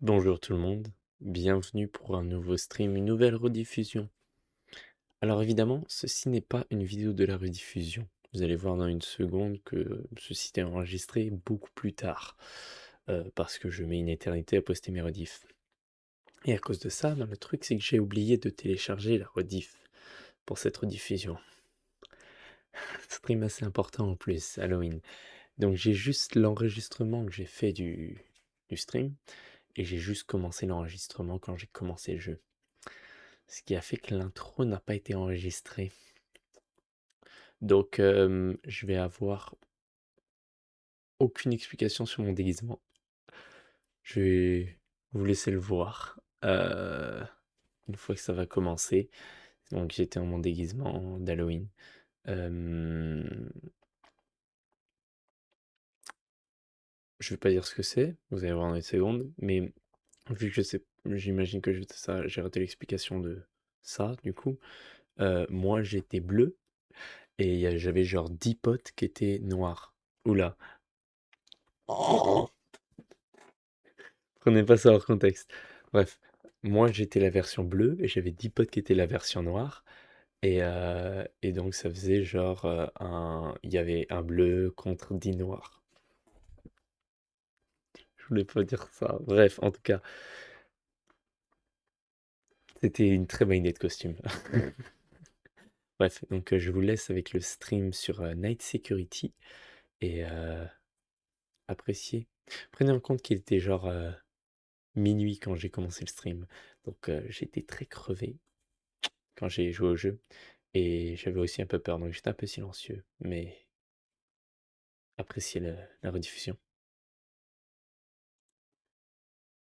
Bonjour tout le monde, bienvenue pour un nouveau stream, une nouvelle rediffusion. Alors évidemment, ceci n'est pas une vidéo de la rediffusion. Vous allez voir dans une seconde que ceci est enregistré beaucoup plus tard, parce que je mets une éternité à poster mes rediffs. Et à cause de ça, le truc c'est que j'ai oublié de télécharger la rediff pour cette rediffusion. Stream assez important en plus, Halloween. Donc j'ai juste l'enregistrement que j'ai fait du stream, et j'ai juste commencé l'enregistrement quand j'ai commencé le jeu. Ce qui a fait que l'intro n'a pas été enregistrée. Donc je vais avoir aucune explication sur mon déguisement. Je vais vous laisser le voir une fois que ça va commencer. Donc j'étais en mon déguisement d'Halloween. Je vais pas dire ce que c'est, vous allez voir dans une seconde, mais vu que je sais, j'imagine que j'ai raté l'explication de ça, du coup. Moi j'étais bleu, et j'avais genre 10 potes qui étaient noirs. Oula. Prenez pas ça hors contexte. Bref, moi j'étais la version bleue et j'avais 10 potes qui étaient la version noire. Et donc ça faisait genre il y avait un bleu contre 10 noirs. Je voulais pas dire ça. Bref, en tout cas, c'était une très bonne idée de costume. Bref, donc je vous laisse avec le stream sur Night Security et appréciez. Prenez en compte qu'il était genre minuit quand j'ai commencé le stream. Donc j'étais très crevé quand j'ai joué au jeu. Et j'avais aussi un peu peur, donc j'étais un peu silencieux. Mais appréciez la rediffusion.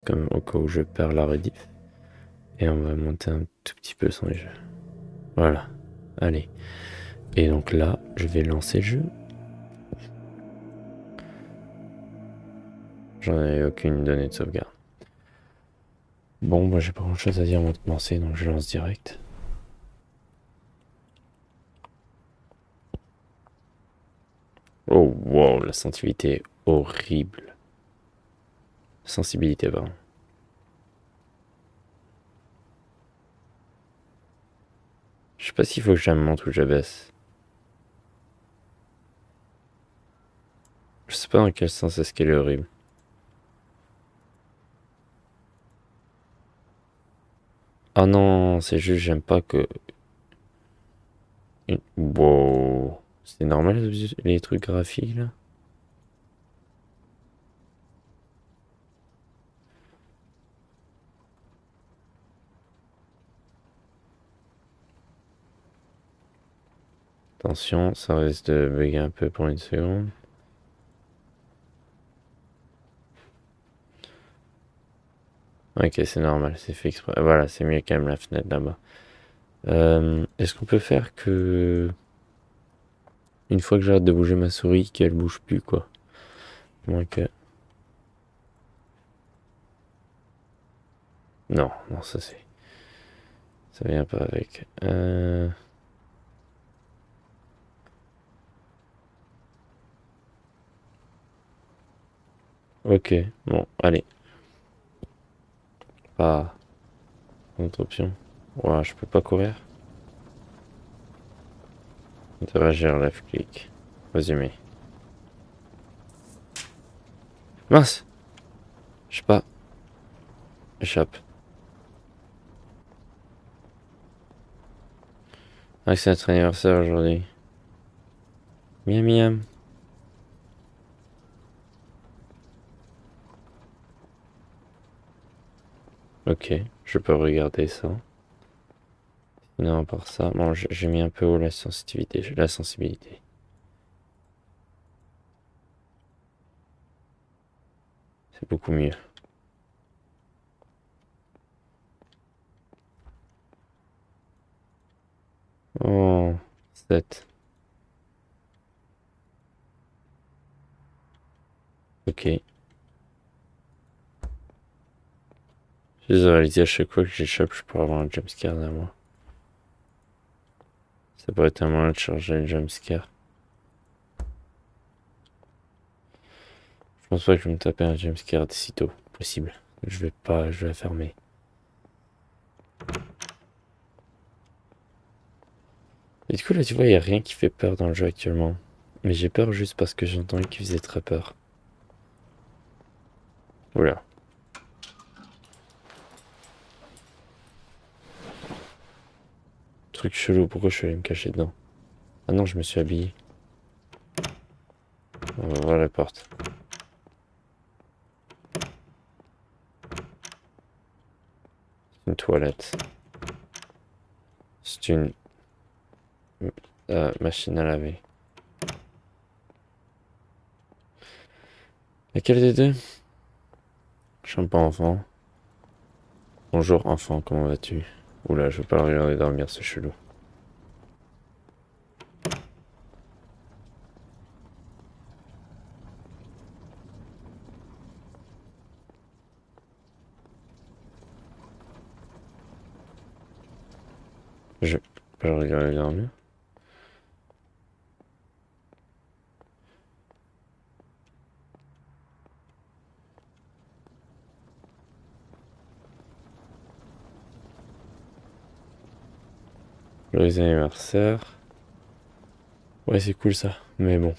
Comme au cas où je perds la rediff. Et on va monter un tout petit peu son jeu. Voilà. Allez. Et donc là, je vais lancer le jeu. J'en ai aucune donnée de sauvegarde. Bon, moi j'ai pas grand chose à dire avant de commencer, donc je lance direct. Oh wow, la sensibilité est horrible. Sensibilité, pardon. Je sais pas s'il faut que je monte ou que j'abaisse. Je sais pas dans quel sens est-ce qu'elle est horrible. Ah non, c'est juste j'aime pas que... Wow. C'est normal les trucs graphiques là? Attention, ça risque de bugger un peu pour une seconde. Ok, c'est normal, c'est fait exprès. Voilà, c'est mieux quand même la fenêtre là-bas. Est-ce qu'on peut faire que... Une fois que j'arrête de bouger ma souris, qu'elle bouge plus, quoi. Moins que... Non, non, ça c'est... Ça vient pas avec. Ok, bon, allez. Pas... Autre option. Ouais, je peux pas courir. Interagir, left click. Résumer. Mince! Je sais pas. Échappe. Ah, c'est notre anniversaire aujourd'hui. Miam miam. Ok, je peux regarder ça. Non, à part ça, bon, j'ai mis un peu haut la sensibilité. La sensibilité. C'est beaucoup mieux. Oh, 7. Ok. J'ai réalisé à chaque fois que j'échappe, je pourrais avoir un jumpscare derrière moi. Ça pourrait être un moyen de charger le jumpscare. Je pense pas que je vais me taper un jumpscare d'ici tôt possible. Je vais la fermer. Et du coup, là, tu vois, il n'y a rien qui fait peur dans le jeu actuellement. Mais j'ai peur juste parce que j'ai entendu qu'il faisait très peur. Oula. Truc chelou, pourquoi je suis allé me cacher dedans? Ah non, je me suis habillé. On va voir la porte. C'est une toilette. C'est une machine à laver. Laquelle des deux? Je suis pas enfant. Bonjour enfant, comment vas-tu? Oula, je veux pas le regarder dormir, c'est chelou. Je veux pas le regarder dormir. Joyeux anniversaire. Ouais, c'est cool ça, mais bon.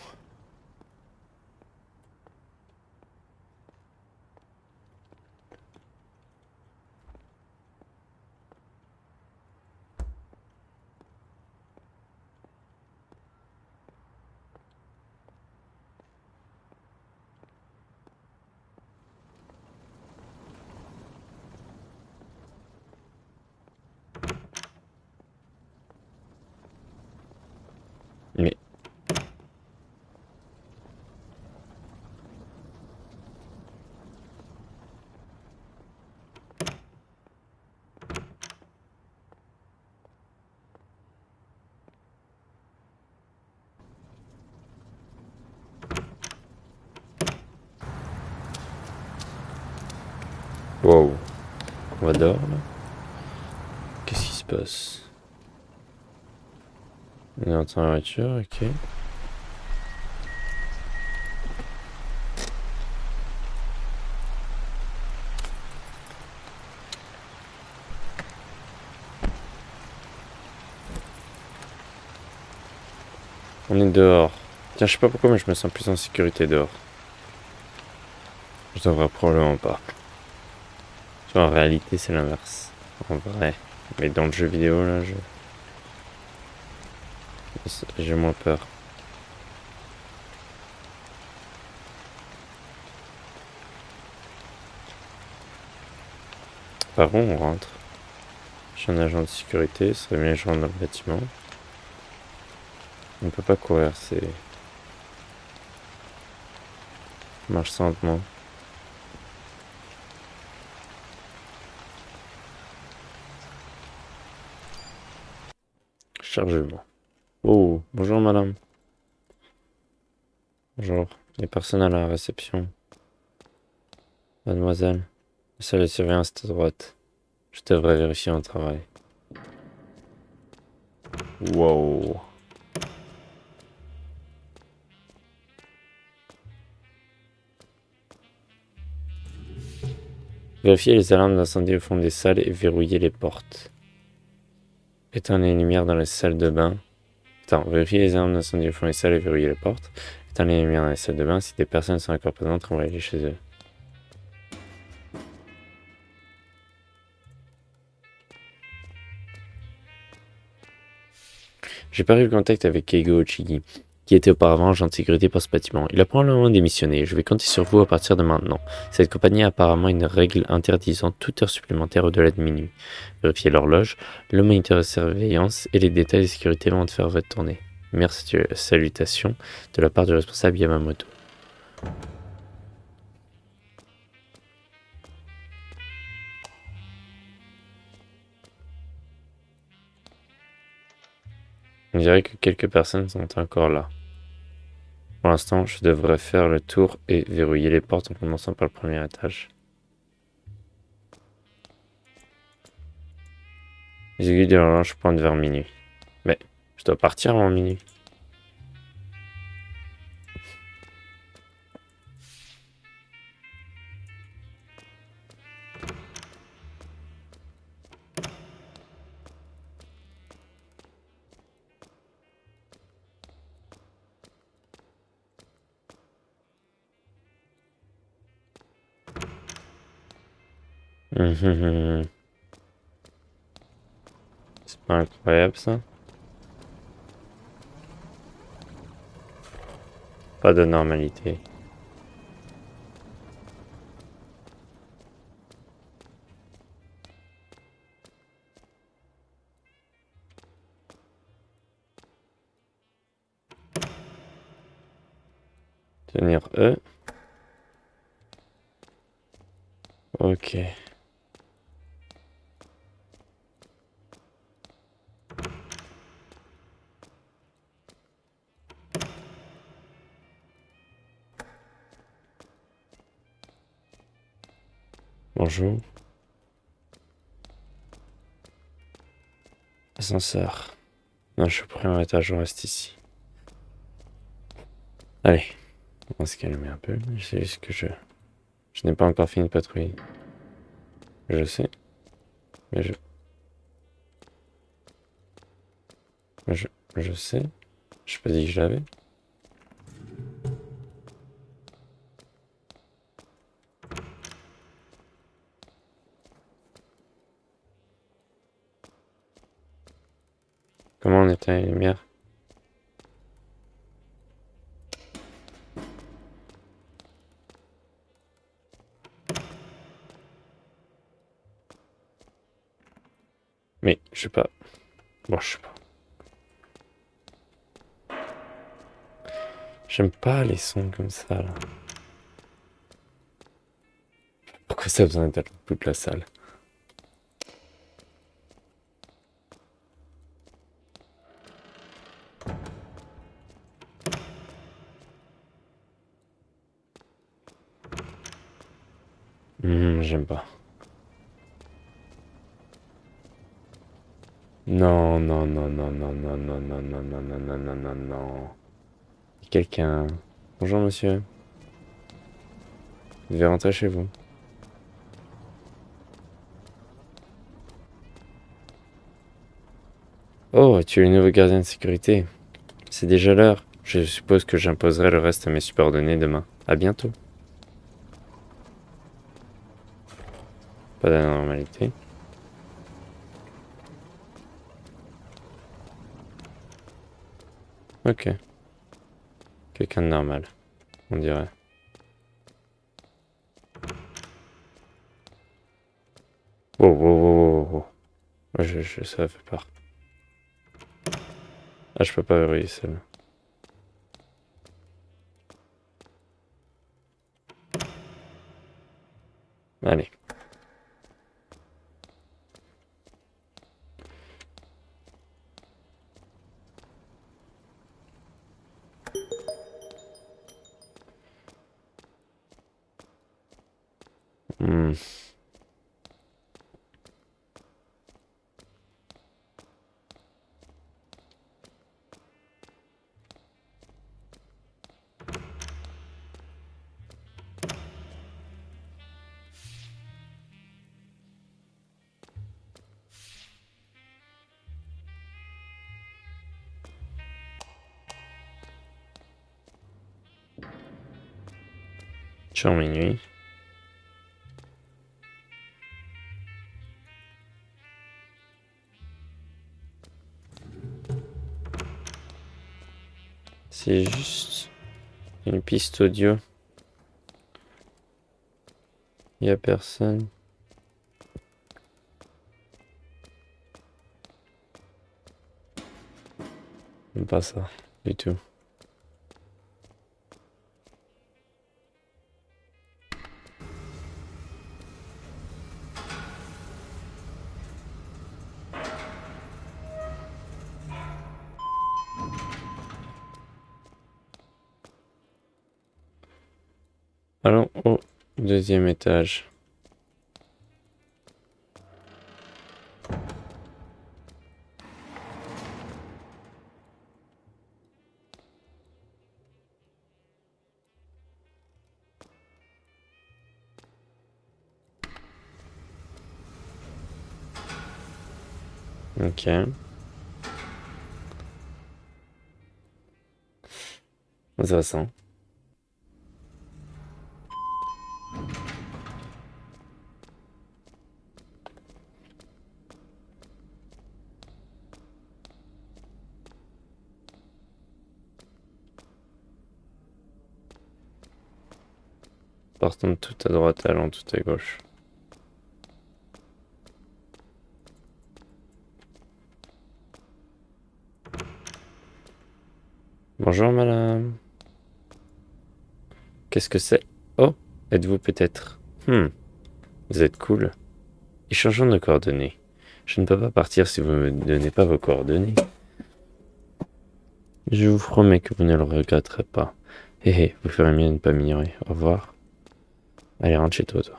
Mais, wow. On va dehors là? Qu'est-ce qui se passe? On entend la voiture, ok. On est dehors. Tiens, je sais pas pourquoi, mais je me sens plus en sécurité dehors. Je devrais probablement pas. Tu vois, en réalité, c'est l'inverse. En vrai. Mais dans le jeu vidéo, là, j'ai moins peur. Par où on rentre? Je suis un agent de sécurité, ce serait bien que je rentre dans le bâtiment. On peut pas courir, c'est... On marche lentement. Chargement. Oh, bonjour madame. Bonjour. Il y a personne à la réception. Mademoiselle. La salle de surveillance est à droite. Je devrais vérifier mon travail. Wow. Vérifiez les alarmes d'incendie au fond des salles et verrouillez les portes. Éteindre les lumières dans les salles de bain. Attends, vérifiez les alarmes d'incendie au fond des salles et verrouillez les portes. Éteindre les lumières dans les salles de bain. Si des personnes sont encore présentes, renvoyez-les chez eux. J'ai pas eu le contact avec Keigo Ochigi, qui était auparavant agent de sécurité pour ce bâtiment. Il a probablement démissionné. Je vais compter sur vous à partir de maintenant. Cette compagnie a apparemment une règle interdisant toute heure supplémentaire au-delà de minuit. Vérifiez l'horloge, le moniteur de surveillance et les détails de sécurité avant de faire votre tournée. Merci, salutations de la part du responsable Yamamoto. On dirait que quelques personnes sont encore là. Pour l'instant, je devrais faire le tour et verrouiller les portes en commençant par le premier étage. Les aiguilles de l'horloge pointent vers minuit. Mais je dois partir avant minuit. C'est pas incroyable ça? Pas de normalité. Tenir E. Ok. Bonjour. Ascenseur. Non, je suis au premier étage, on reste ici. Allez, on va se calmer un peu. C'est juste que je n'ai pas encore fini de patrouiller. Je sais, mais je, je sais. Je pas dit que je l'avais. Comment on éteint les lumières? Mais je sais pas. Bon, je sais pas. J'aime pas les sons comme ça là. Pourquoi ça a besoin d'être toute la salle? J'aime pas. Non, non, non, non, non, non, non, non, non, non, non, non, non, non, non. Quelqu'un. Bonjour monsieur. Vous devez rentrer chez vous. Oh, tu es le nouveau gardien de sécurité. C'est déjà l'heure. Je suppose que j'imposerai le reste à mes subordonnés demain. À bientôt. Pas d'anormalité. Ok. Quelqu'un de normal, on dirait. Oh, oh, oh, oh, oh. Ouais, ça fait peur. Ah, je peux pas verrouiller celle-là. Allez. Hmm. Sur minuit. C'est juste une piste audio. Y a personne. Même pas ça, du tout. Allons au deuxième étage. Ok. Intéressant. Partant de tout à droite, allant tout à gauche. Bonjour madame. Qu'est-ce que c'est? Oh, êtes-vous peut-être? Vous êtes cool. Échangeons nos coordonnées. Je ne peux pas partir si vous ne me donnez pas vos coordonnées. Je vous promets que vous ne le regretterez pas. Hé hé, vous ferez mieux de ne pas m'ignorer. Au revoir. Allez, rentre chez toi, toi.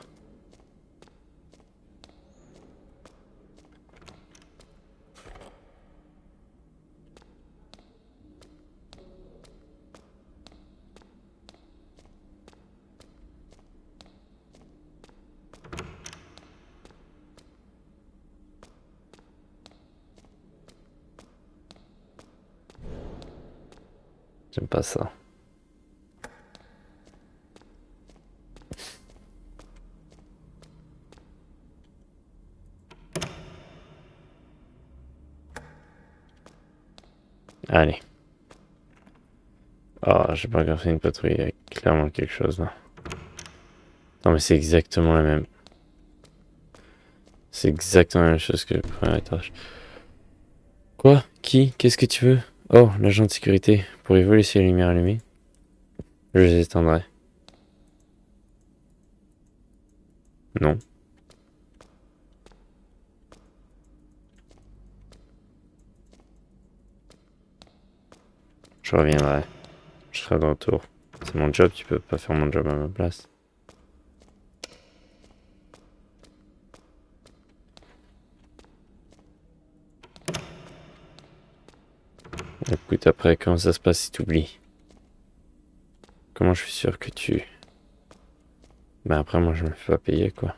J'aime pas ça. Allez. Ah, j'ai pas encore fait une patrouille. Il y a clairement quelque chose là. Non, mais c'est exactement la même. C'est exactement la même chose que le premier étage. Quoi? Qui? Qu'est-ce que tu veux? Oh, l'agent de sécurité. Pourriez-vous laisser les lumières allumées? Je les éteindrai. Non. Je reviendrai. Je serai de retour. C'est mon job, tu peux pas faire mon job à ma place. Écoute, après, comment ça se passe si t'oublies? Comment je suis sûr que tu... Ben après, moi, je me fais pas payer, quoi.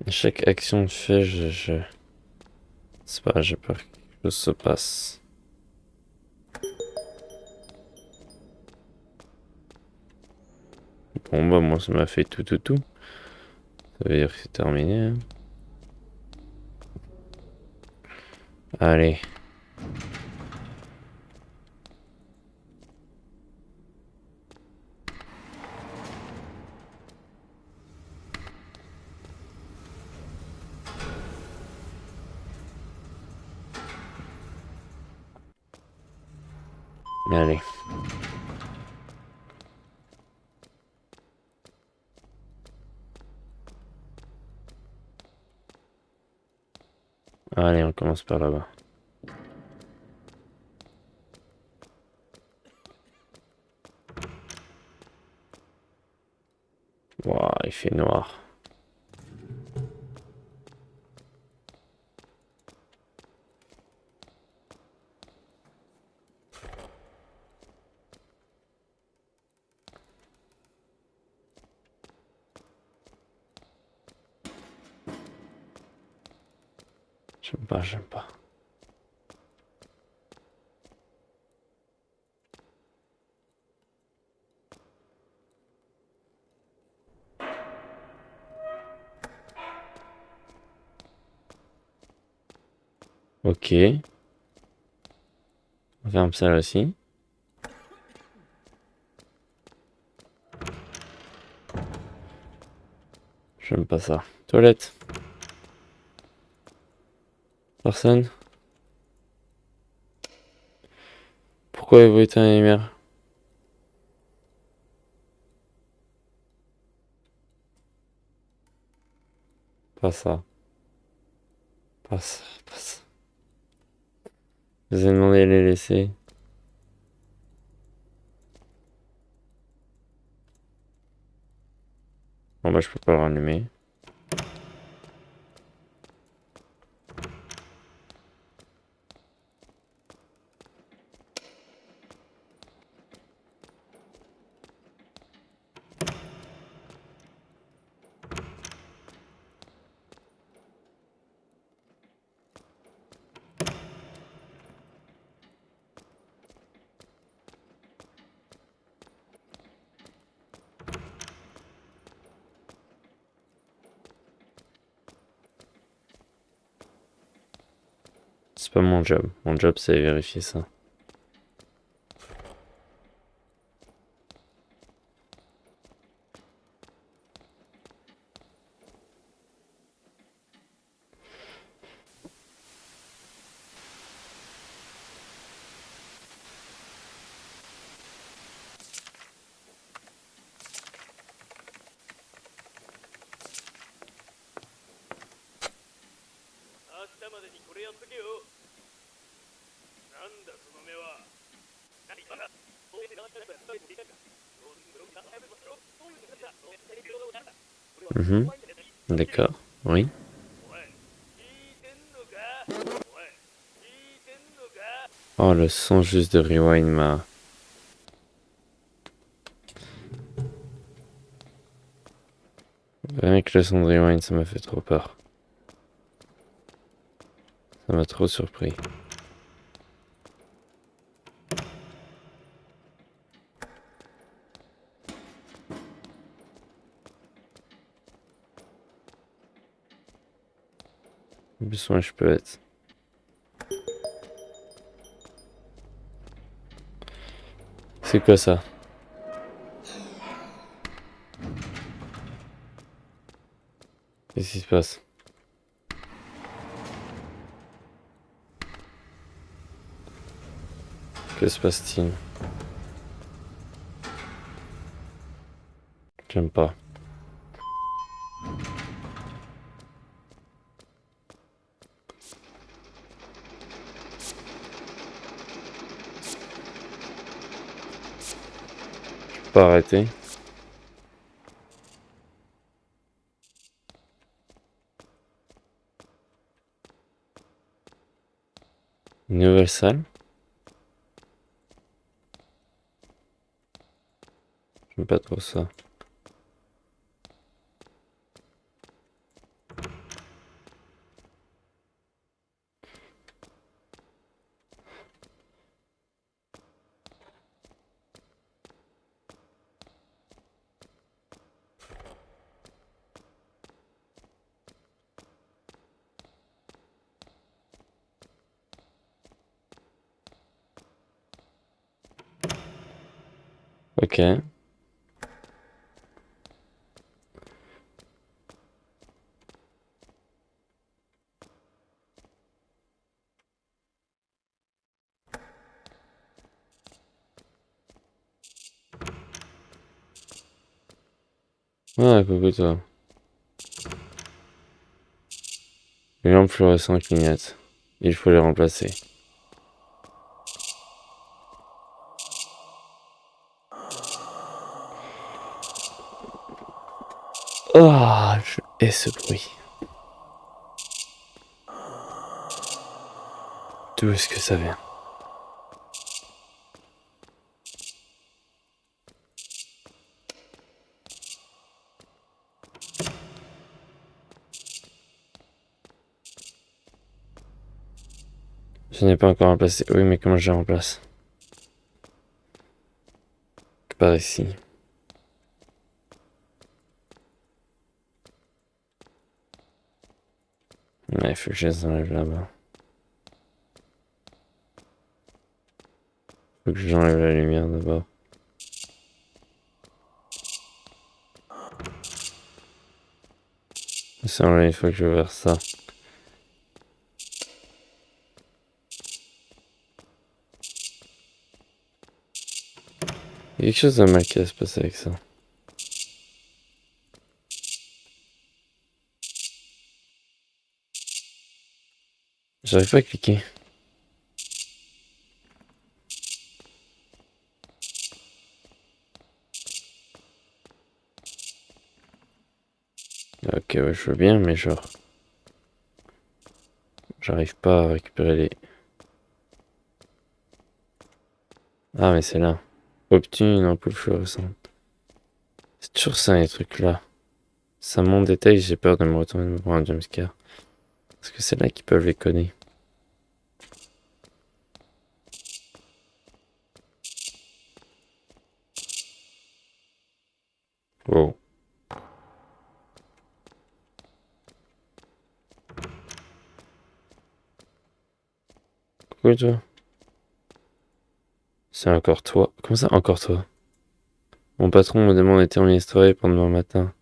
Chaque action que je fais, c'est pas, j'ai peur que quelque chose se passe. Bon, bah, moi, ça m'a fait tout. Ça veut dire que c'est terminé, hein. Allez. Allez. Allez, on commence par là-bas. Waouh, il fait noir. J'aime pas. Ok. On ferme ça là aussi. J'aime pas ça. Toilette. Personne. Pourquoi avez-vous éteint les lumières? Pas ça. Pas ça. Pas ça. Je vous ai demandé de les laisser. Bon bah je peux pas le rallumer. pas mon job. Mon job, c'est vérifier ça. Mhm. D'accord, oui. Oh, le son juste de Rewind m'a... Rien que le son de Rewind, ça m'a fait trop peur. Ça m'a trop surpris. En plus, moi, je peux être... C'est quoi ça? Qu'est-ce qui se passe? Que se passe-t-il? J'aime pas. Je peux pas arrêter. Une nouvelle salle? J'aime pas trop ça. Ok. Ah, coucou toi. Les lampes fluorescentes clignotent. Il faut les remplacer. Ah, je hais ce bruit. D'où est-ce que ça vient? Je n'ai pas encore remplacé. Oui, mais comment je les remplace? Par ici. Ouais, il faut que je les enlève là-bas. Faut que j'enlève la lumière d'abord. Ça, là, il faut que je verse ça. Il y a quelque chose de mal qui va se passer avec ça. J'arrive pas à cliquer. Ok, ouais, je veux bien, mais genre... J'arrive pas à récupérer les... Ah, mais c'est là. Obtenu une ampoule fluorescente. C'est toujours ça, les trucs là. Ça monte détail, j'ai peur de me retourner me prendre un jumpscare. Parce que c'est là qu'ils peuvent les coder. Wow. Coucou toi. C'est encore toi. Comment ça, encore toi? Mon patron me demande de terminer ce travail pour demain matin.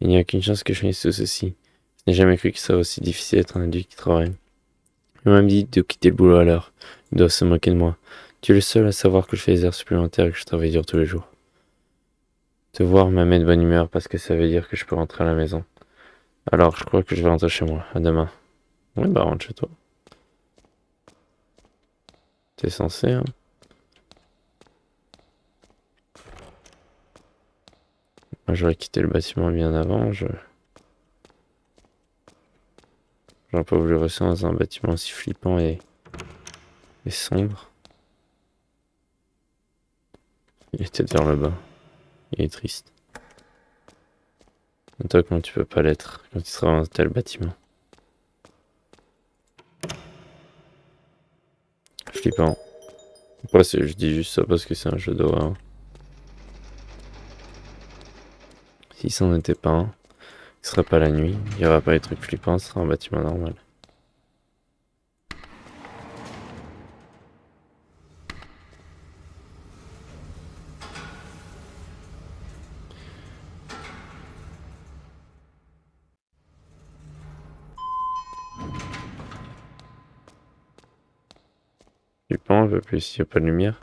Il n'y a aucune chance que je finisse tout ceci. Je n'ai jamais cru que ça soit aussi difficile d'être un adulte qui travaille. Il m'a même dit de quitter le boulot à l'heure. Ils doivent se moquer de moi. Tu es le seul à savoir que je fais des heures supplémentaires et que je travaille dur tous les jours. Te voir me met de bonne humeur parce que ça veut dire que je peux rentrer à la maison. Alors, je crois que je vais rentrer chez moi. À demain. Oui, bah rentre chez toi. T'es censé, hein. Moi, j'aurais quitté le bâtiment bien avant. J'aurais pas voulu rester dans un bâtiment aussi flippant et sombre. Il est tête vers le bas. Il est triste. Et toi, comment tu peux pas l'être quand tu travailles dans un tel bâtiment? Flippant. Pourquoi je dis juste ça parce que c'est un jeu d'horreur. Si ça n'en était pas un, ce serait pas la nuit, il y aurait pas les trucs flippants, ce serait un bâtiment normal. Flippant un peu plus, il y a pas de lumière.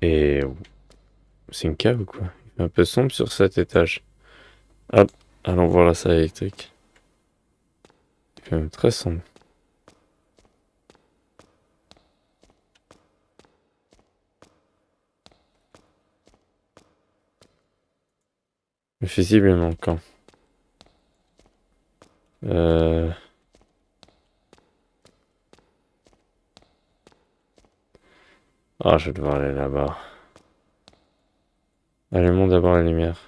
Et c'est une cave ou quoi? Il fait un peu sombre sur cet étage. Hop, allons voir la salle électrique. Il fait même très sombre. Le fusible est manquant. Ah, je vais devoir aller là-bas. Allumons d'abord la lumière.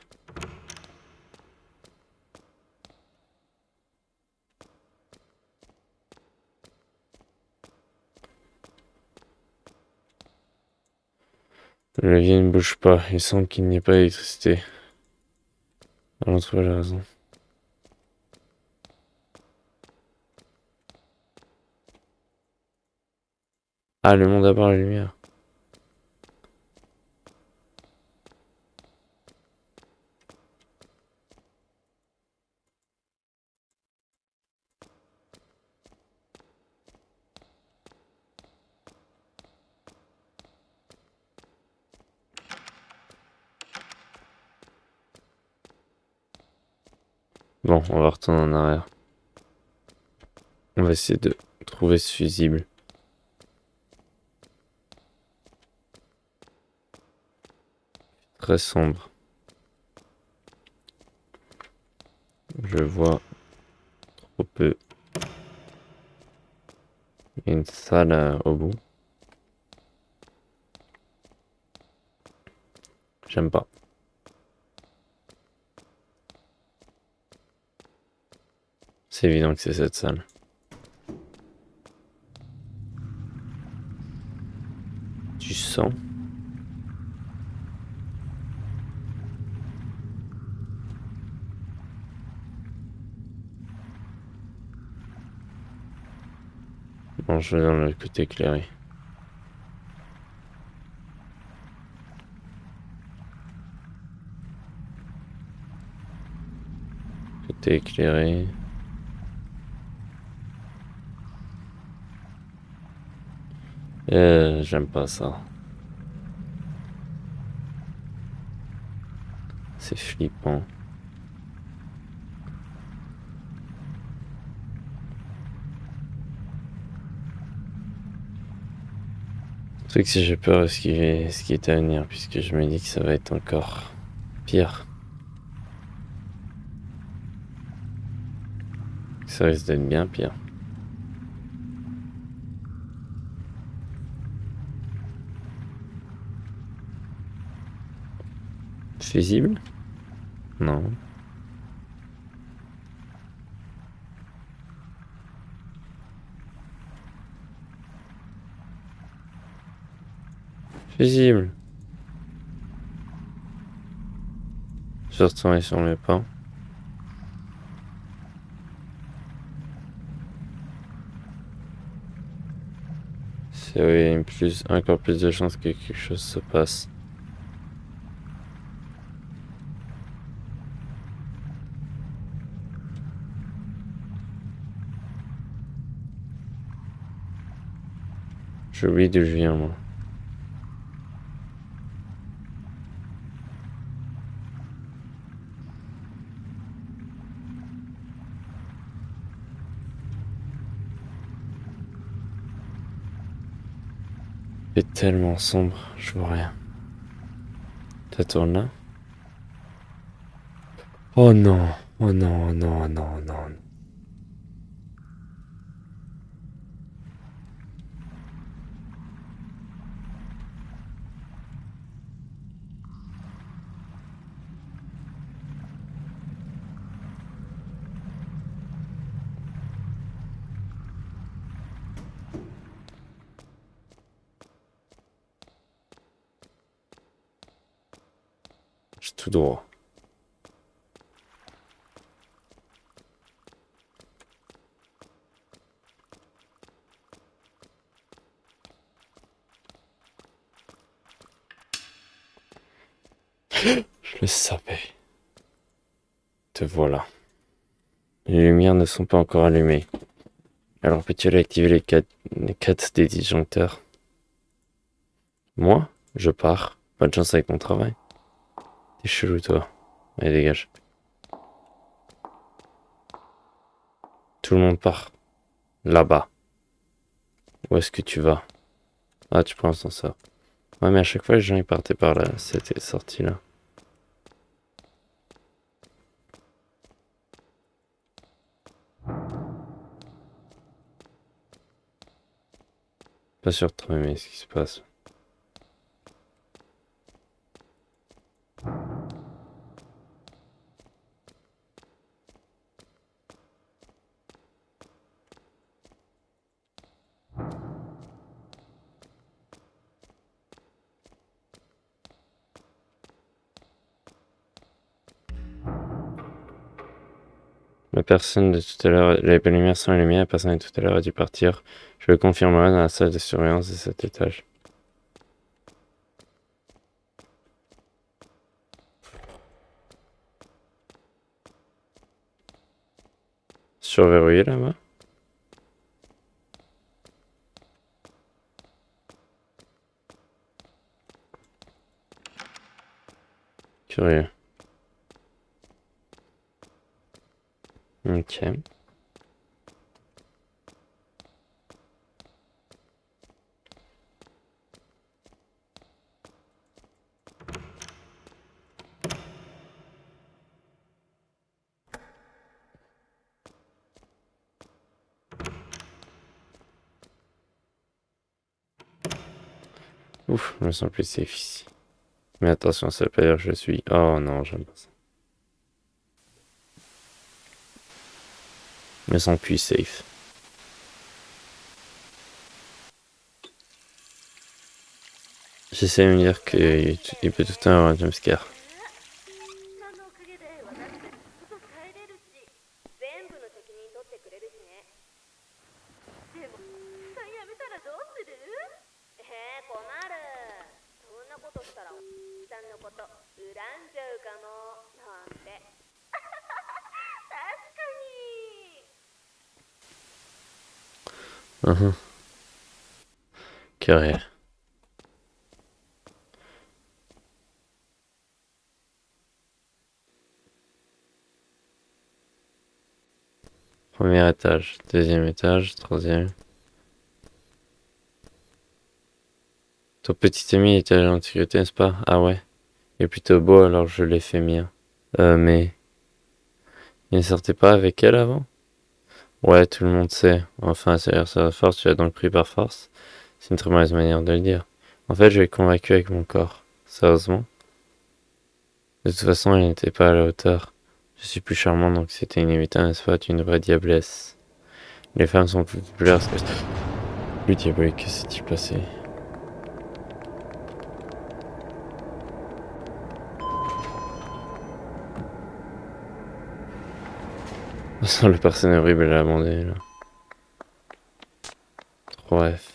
Le levier ne bouge pas, il semble qu'il n'y ait pas d'électricité. Allons trouver la raison. Allumons d'abord la lumière. Bon, on va retourner en arrière. On va essayer de trouver ce fusible. Très sombre. Je vois trop peu. Il y a une salle au bout. J'aime pas. C'est évident que c'est cette salle. Tu sens? Bon, je vais dans le côté éclairé. Côté éclairé. J'aime pas ça. C'est flippant. Le truc, c'est que j'ai peur de ce qui est à venir, puisque je me dis que ça va être encore pire. Ça risque d'être bien pire. Fusible? Non. Fusible. Je vais retourner sur mes pas. oui, encore plus de chances que quelque chose se passe. J'oublie d'où je viens, moi. C'est tellement sombre, je vois rien. Ça tourne là? Oh non, oh non, oh non, oh non, oh non. Je suis tout droit. Je le savais. Te voilà. Les lumières ne sont pas encore allumées. Alors peux-tu réactiver les 4 des disjoncteurs? Moi? Je pars. Bonne chance avec ton travail. T'es chelou, toi. Allez, dégage. Tout le monde part. Là-bas. Où est-ce que tu vas? Ah, tu prends l'ascenseur. Ouais, mais à chaque fois, les gens, ils partaient par là. C'était sorti là. Pas sûr de trop aimer ce qui se passe. La personne de tout à l'heure, les lumières sont allumées, la personne de tout à l'heure a dû partir. Je le confirmerai dans la salle de surveillance de cet étage. Surverrouillé là-bas? Curieux. Ok. Ouf, je me sens plus safe ici. Mais attention, ça veut pas dire que je suis... Oh non, j'aime pas ça. Je me sens plus safe. J'essaie de me dire qu'il peut tout le temps avoir un jumpscare. Carré. Premier étage, deuxième étage, troisième. Ton petit ami était agent de sécurité, n'est-ce pas? Ah ouais. Il est plutôt beau, alors je l'ai fait mien. Mais... Il ne sortait pas avec elle avant? Ouais, tout le monde sait. Enfin, c'est sa force, tu l'as donc pris par force. C'est une très mauvaise manière de le dire. En fait, je l'ai convaincu avec mon corps. Sérieusement? De toute façon, elle n'était pas à la hauteur. Je suis plus charmant, donc c'était inévitable, n'est-ce pas? Tu es une vraie diablesse. Les femmes sont plus populaires que... Le diabolique, que s'est-il passé? Le personne horrible à abandonner, là. 3F.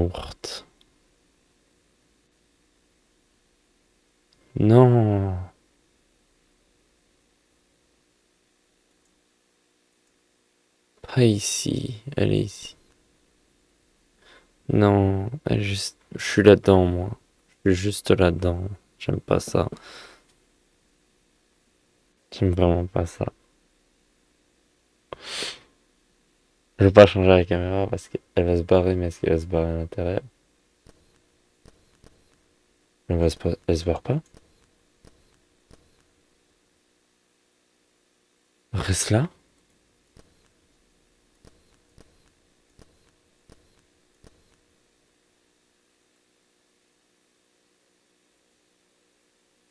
morte. Non. Pas ici. Elle est ici. Non. Elle est juste... Je suis là-dedans, moi. Je suis juste là-dedans. J'aime pas ça. J'aime vraiment pas ça. Je vais pas changer la caméra parce qu'elle va se barrer, mais est-ce qu'elle va se barrer à l'intérieur? Elle se barre pas? Reste là?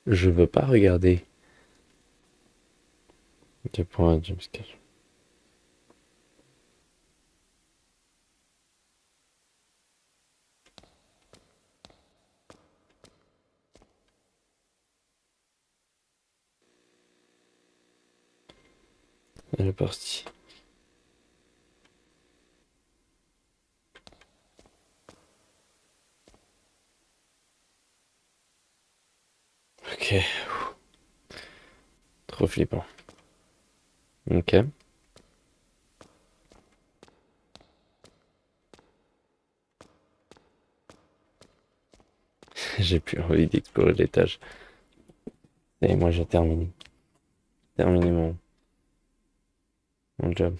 Je veux pas regarder. Ok, pour un jumpscare. Elle est partie. Ok. Trop flippant. Ok. J'ai plus envie d'explorer l'étage. Et moi, j'ai terminé. Terminé mon job.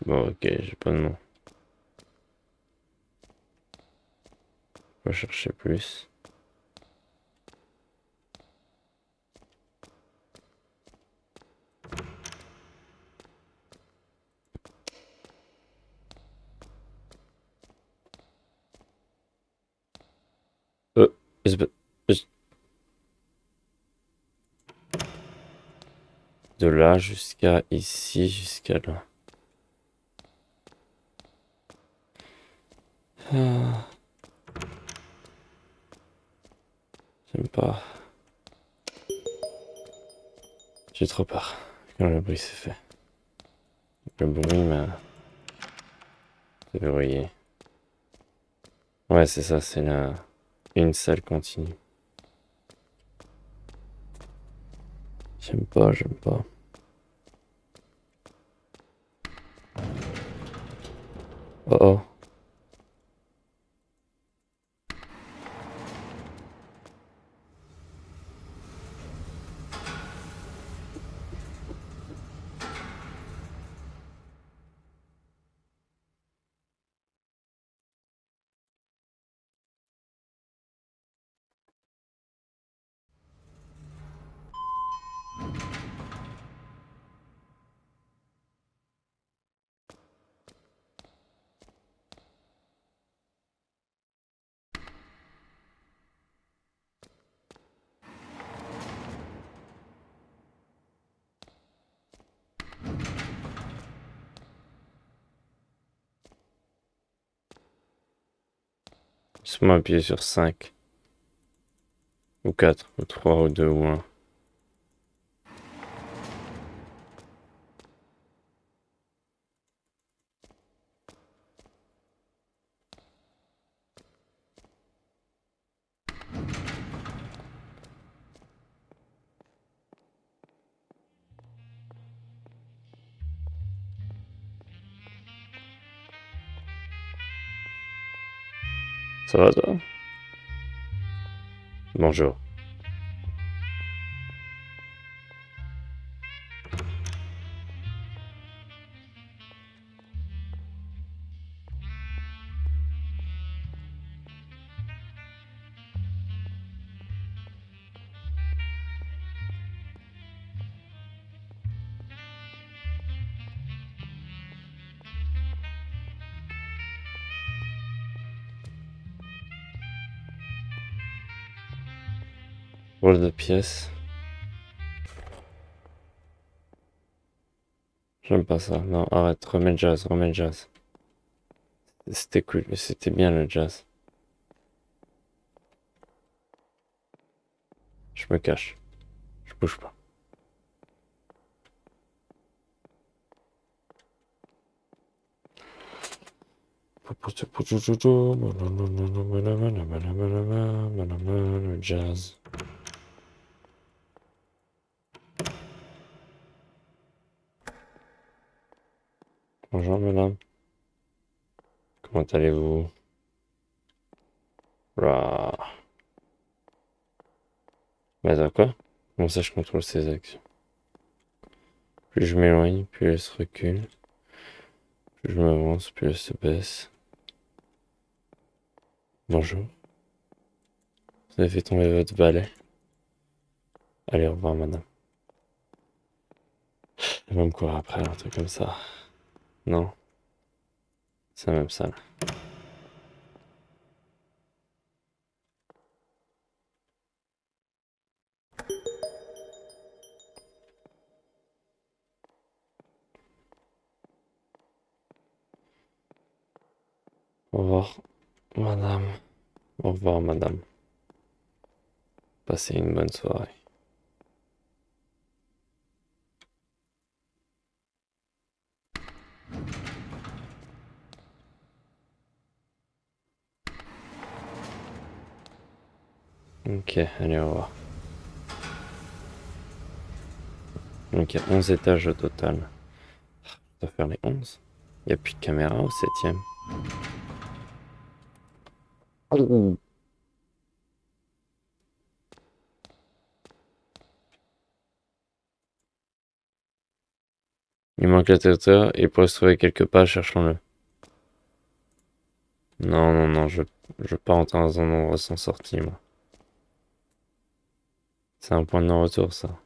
Bon, ok, j'ai pas de nom. On va chercher plus. Euh, espèce- es- de là jusqu'à ici, jusqu'à là. Ah, j'aime pas. J'ai trop peur quand le bruit s'est fait. Le bruit m'a verrouillé. Ouais, c'est ça, c'est là. Une salle continue. J'aime pas, j'aime pas. Oh oh. Laisse-moi appuyer sur 5. Ou 4, ou 3, ou 2, ou 1. Ça va toi? Bonjour. Rôle de pièce. J'aime pas ça. Non, arrête. Remets le jazz, remets le jazz. C'était cool. C'était bien le jazz. Je me cache. Je bouge pas. Jazz. Bonjour madame. Comment allez-vous? Rah. Mais attends quoi? Comment ça je contrôle ses actions? Plus je m'éloigne, plus elle se recule. Plus je m'avance, plus elle se baisse. Bonjour. Vous avez fait tomber votre balai. Allez, au revoir madame. Elle va me courir après, un truc comme ça. Non? C'est même ça. Au revoir madame. Au revoir madame. Passez une bonne soirée. Ok, allez, au revoir. Donc il y a 11 étages au total. Je dois faire les 11. Il n'y a plus de caméra au 7e. Il manque l'atterrisseur et pour se trouver quelque part, cherchons-le. Non, non, non, je veux pas rentrer dans un endroit sans sortie, moi. C'est un point de non-retour, ça.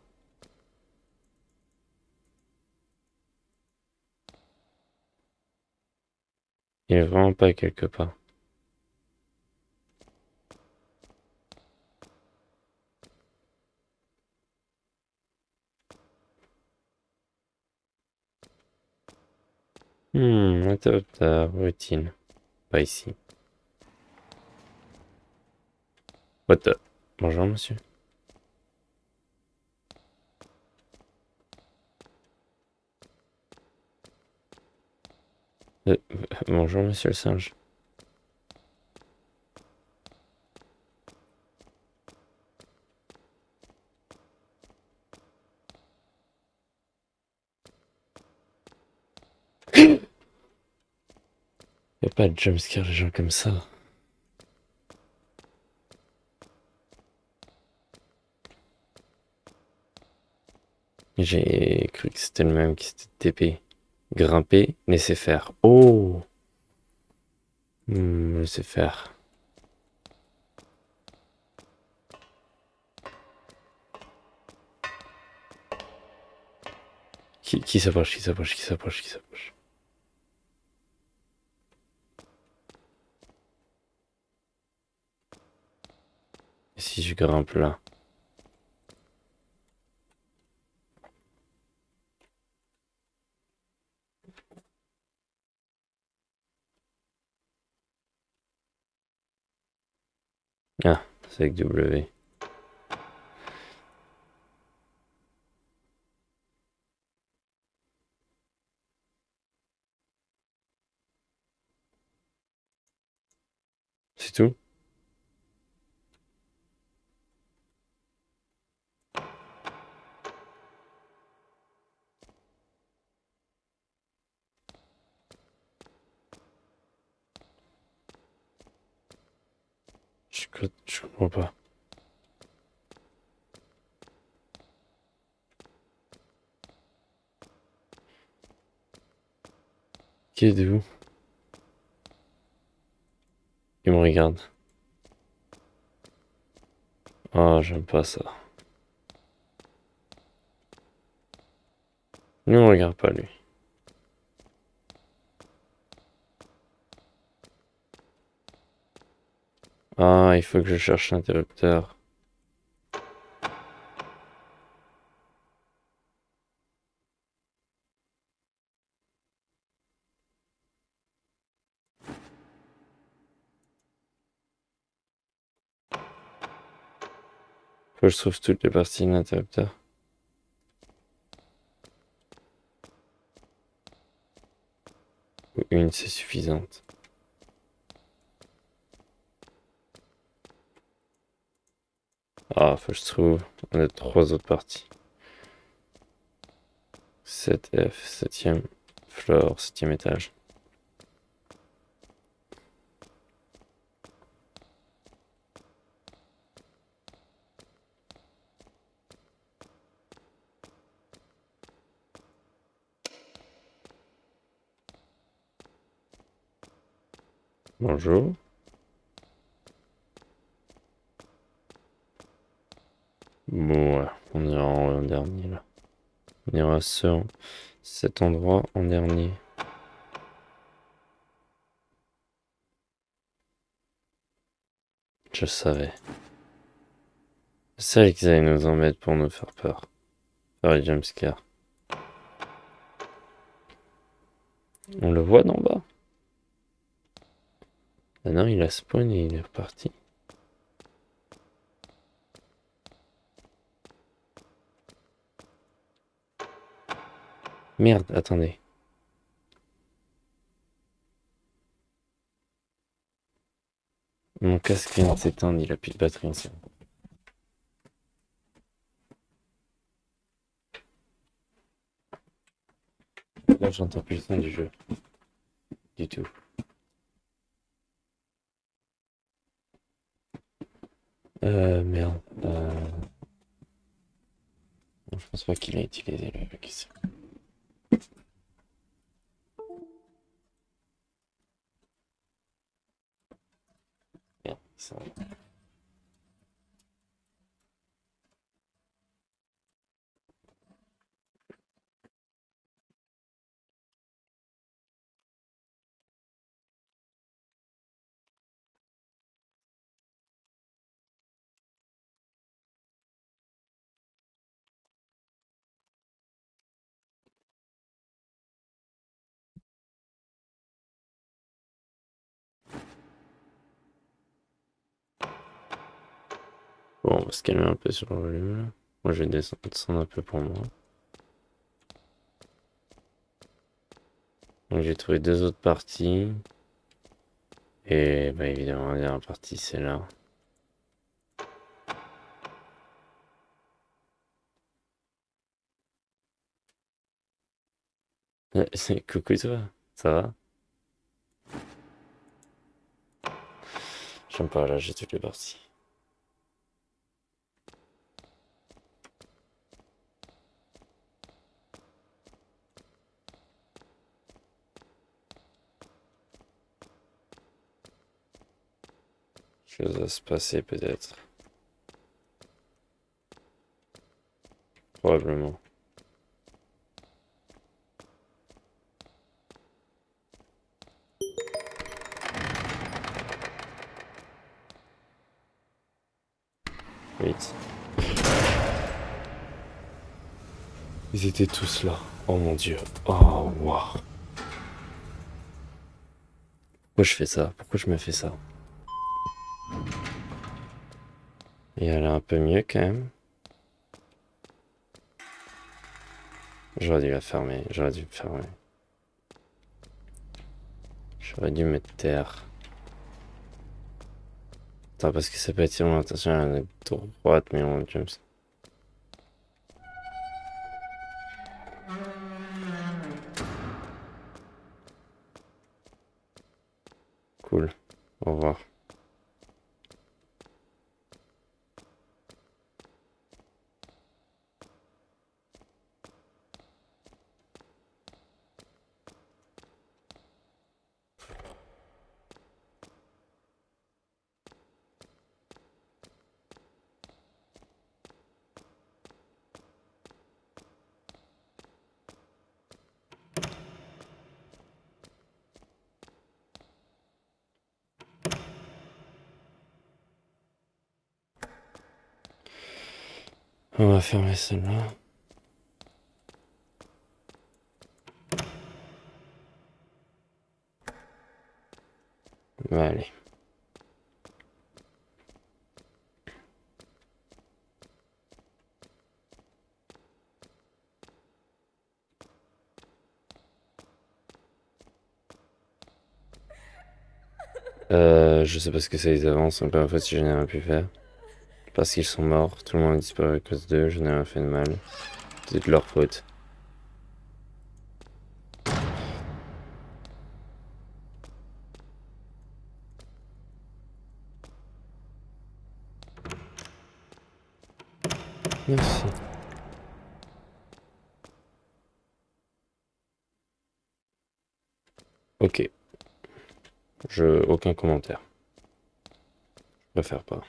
Il est vraiment pas quelque part. Interrupteur, routine. Pas ici. What the... Bonjour, monsieur. Euh, bonjour, monsieur le singe. Y a pas de jumpscare les gens comme ça. J'ai cru que c'était le même qui s'était TP. Grimper, laisser faire. Oh! Laisser faire. Qui s'approche, qui s'approche, qui s'approche, qui s'approche. Et si je grimpe là? Ah, c'est avec W. C'est tout? Je comprends pas. Qui est de vous? Il me regarde. Oh, j'aime pas ça. Lui, on regarde pas, lui. Ah, il faut que je cherche l'interrupteur. Faut que je trouve toutes les parties de l'interrupteur. Ou une, c'est suffisante. Ah, faut que je trouve. On a 3 autres parties. 7F, 7ème floor, 7ème étage. Bonjour. Bon, ouais, on ira en dernier là. On ira sur cet endroit en dernier. Je savais. Je savais qu'ils allaient nous en mettre pour nous faire peur. Faire les jumpscares. On le voit d'en bas. Ah non, il a spawn et il est reparti. Merde, attendez. Mon casque vient de s'éteindre, il a plus de batterie en série. Là, j'entends plus le son du jeu. Du tout. Merde. Non, je pense pas qu'il a utilisé le question. Merde, ça. Bon, on va se calmer un peu sur le volume là. Moi, je vais descendre un peu pour moi. Donc, j'ai trouvé 2 autres parties. Et bah, évidemment, la dernière partie, c'est là. Coucou toi, ça va? J'aime pas, là, j'ai toutes les parties. Chose à se passer peut-être. Probablement. Wait. Ils étaient tous là. Oh mon dieu. Oh waouh. Pourquoi je fais ça? Pourquoi je me fais ça? Et elle est un peu mieux quand même. J'aurais dû la fermer. J'aurais dû me fermer. J'aurais dû me taire. Attends, parce que ça peut attirer mon attention à la droite, mais on jump. Cool. Au revoir. On va fermer celle-là. Allez. Je sais pas ce que ça les avance, encore une fois si je n'ai rien pu faire. Parce qu'ils sont morts, tout le monde a disparu à cause d'eux, je n'ai rien fait de mal. C'est de leur faute. Merci. Ok, aucun commentaire. Je préfère pas.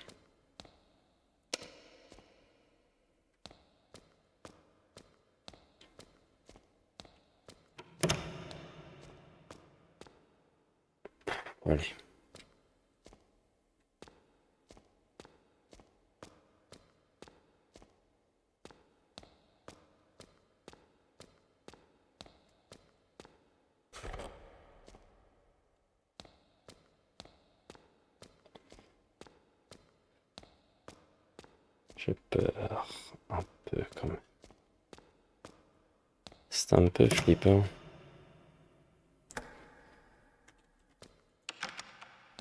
Allez. J'ai peur. Un peu quand même. C'est un peu flippant.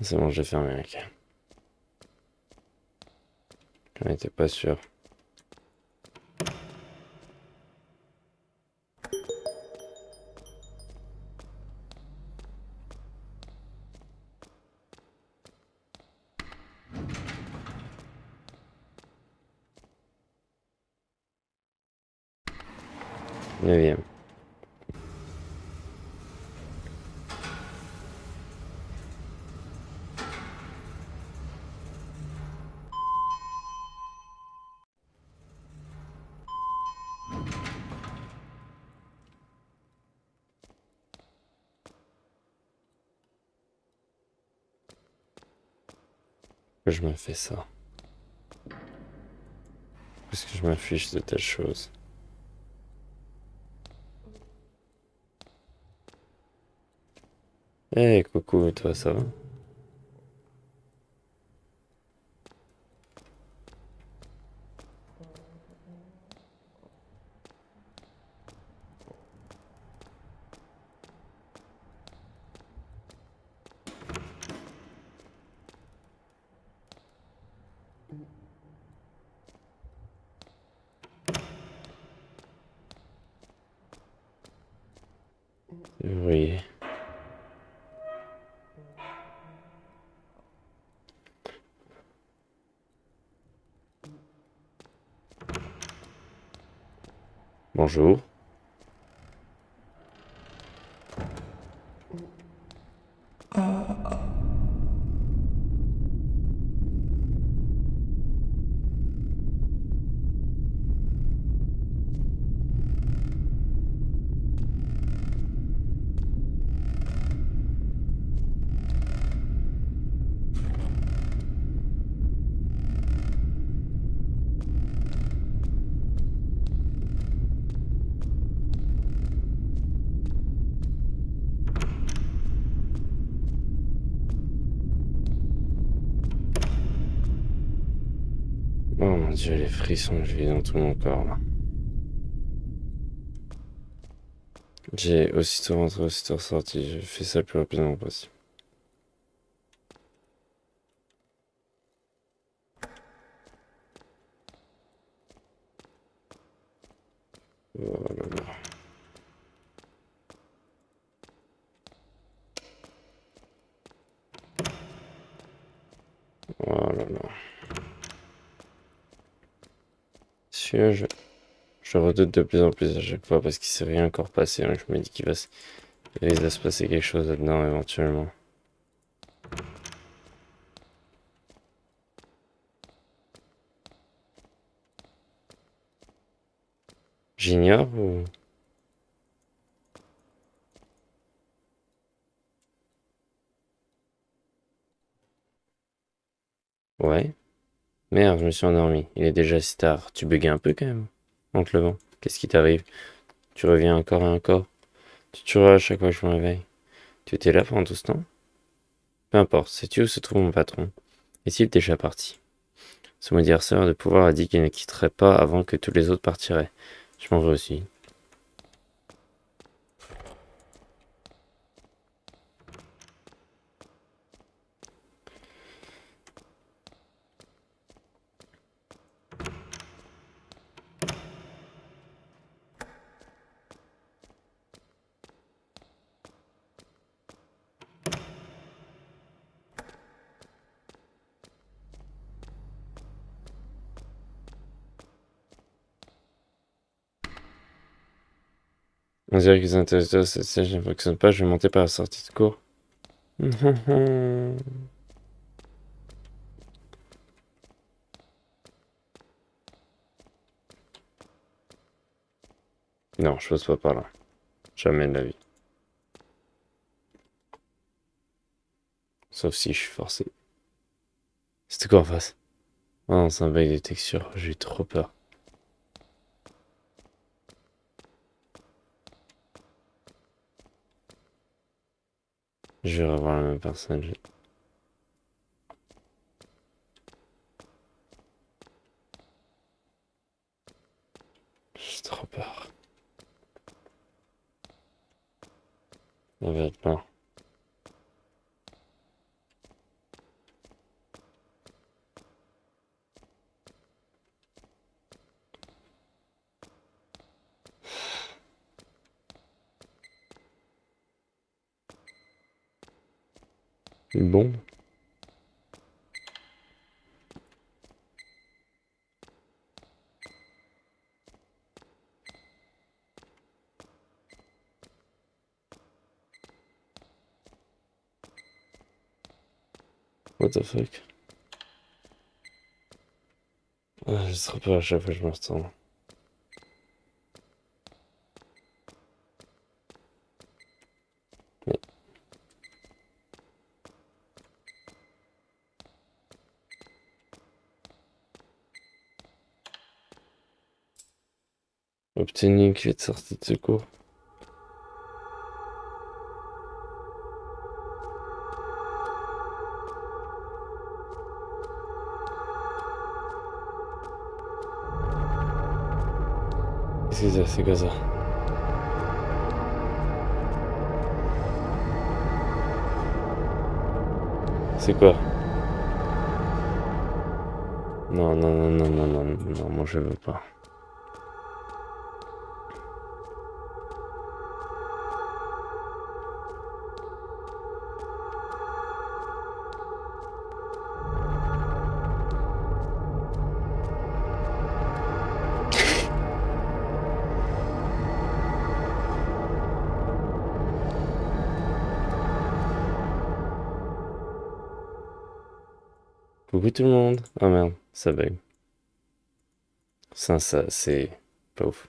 C'est bon, j'ai fermé, ok. J'en étais pas sûr. Neuvième. Pourquoi je me fais ça? Parce que je m'affiche de telles choses. Eh, coucou, toi, ça va? Oui. Bonjour. Oh mon dieu, les frissons que j'ai dans tout mon corps là. J'ai aussitôt rentré, aussitôt ressorti. Je fais ça le plus rapidement possible. Oh là là. Oh là là. Celui-là, je redoute de plus en plus à chaque fois parce qu'il s'est rien encore passé. Hein. Je me dis il risque de se passer quelque chose là-dedans éventuellement. J'ignore ou... Ouais. Merde, je me suis endormi. Il est déjà si tard. Tu bugues un peu quand même en te levant. Qu'est-ce qui t'arrive? Tu reviens encore et encore. Tu tueras à chaque fois que je me réveille. Tu étais là pendant tout ce temps? Peu importe, sais-tu où se trouve mon patron? Est-il déjà parti? Son adversaire de pouvoir a dit qu'il ne quitterait pas avant que tous les autres partiraient. Je m'en vais aussi. On dirait que les interrupteurs, cette sèche ne fonctionne pas, je vais monter par la sortie de cours. Non, je passe pas par là. Jamais de la vie. Sauf si je suis forcé. C'était quoi en face? Oh non, c'est un bug de texture, j'ai eu trop peur. Je vais revoir la même personne. J'ai trop peur. Ça va être plein. Une bombe? What the fuck? Ah, j'ai trop peur à chaque fois que je me retourne. Mais... Obtenu une clé de sortie de secours. Qu'est-ce que c'est? C'est quoi ça? C'est quoi? Non, non, non, non, non, non, non, moi je veux pas. Coucou tout le monde. Ah merde, ça bug. Ça, c'est pas ouf.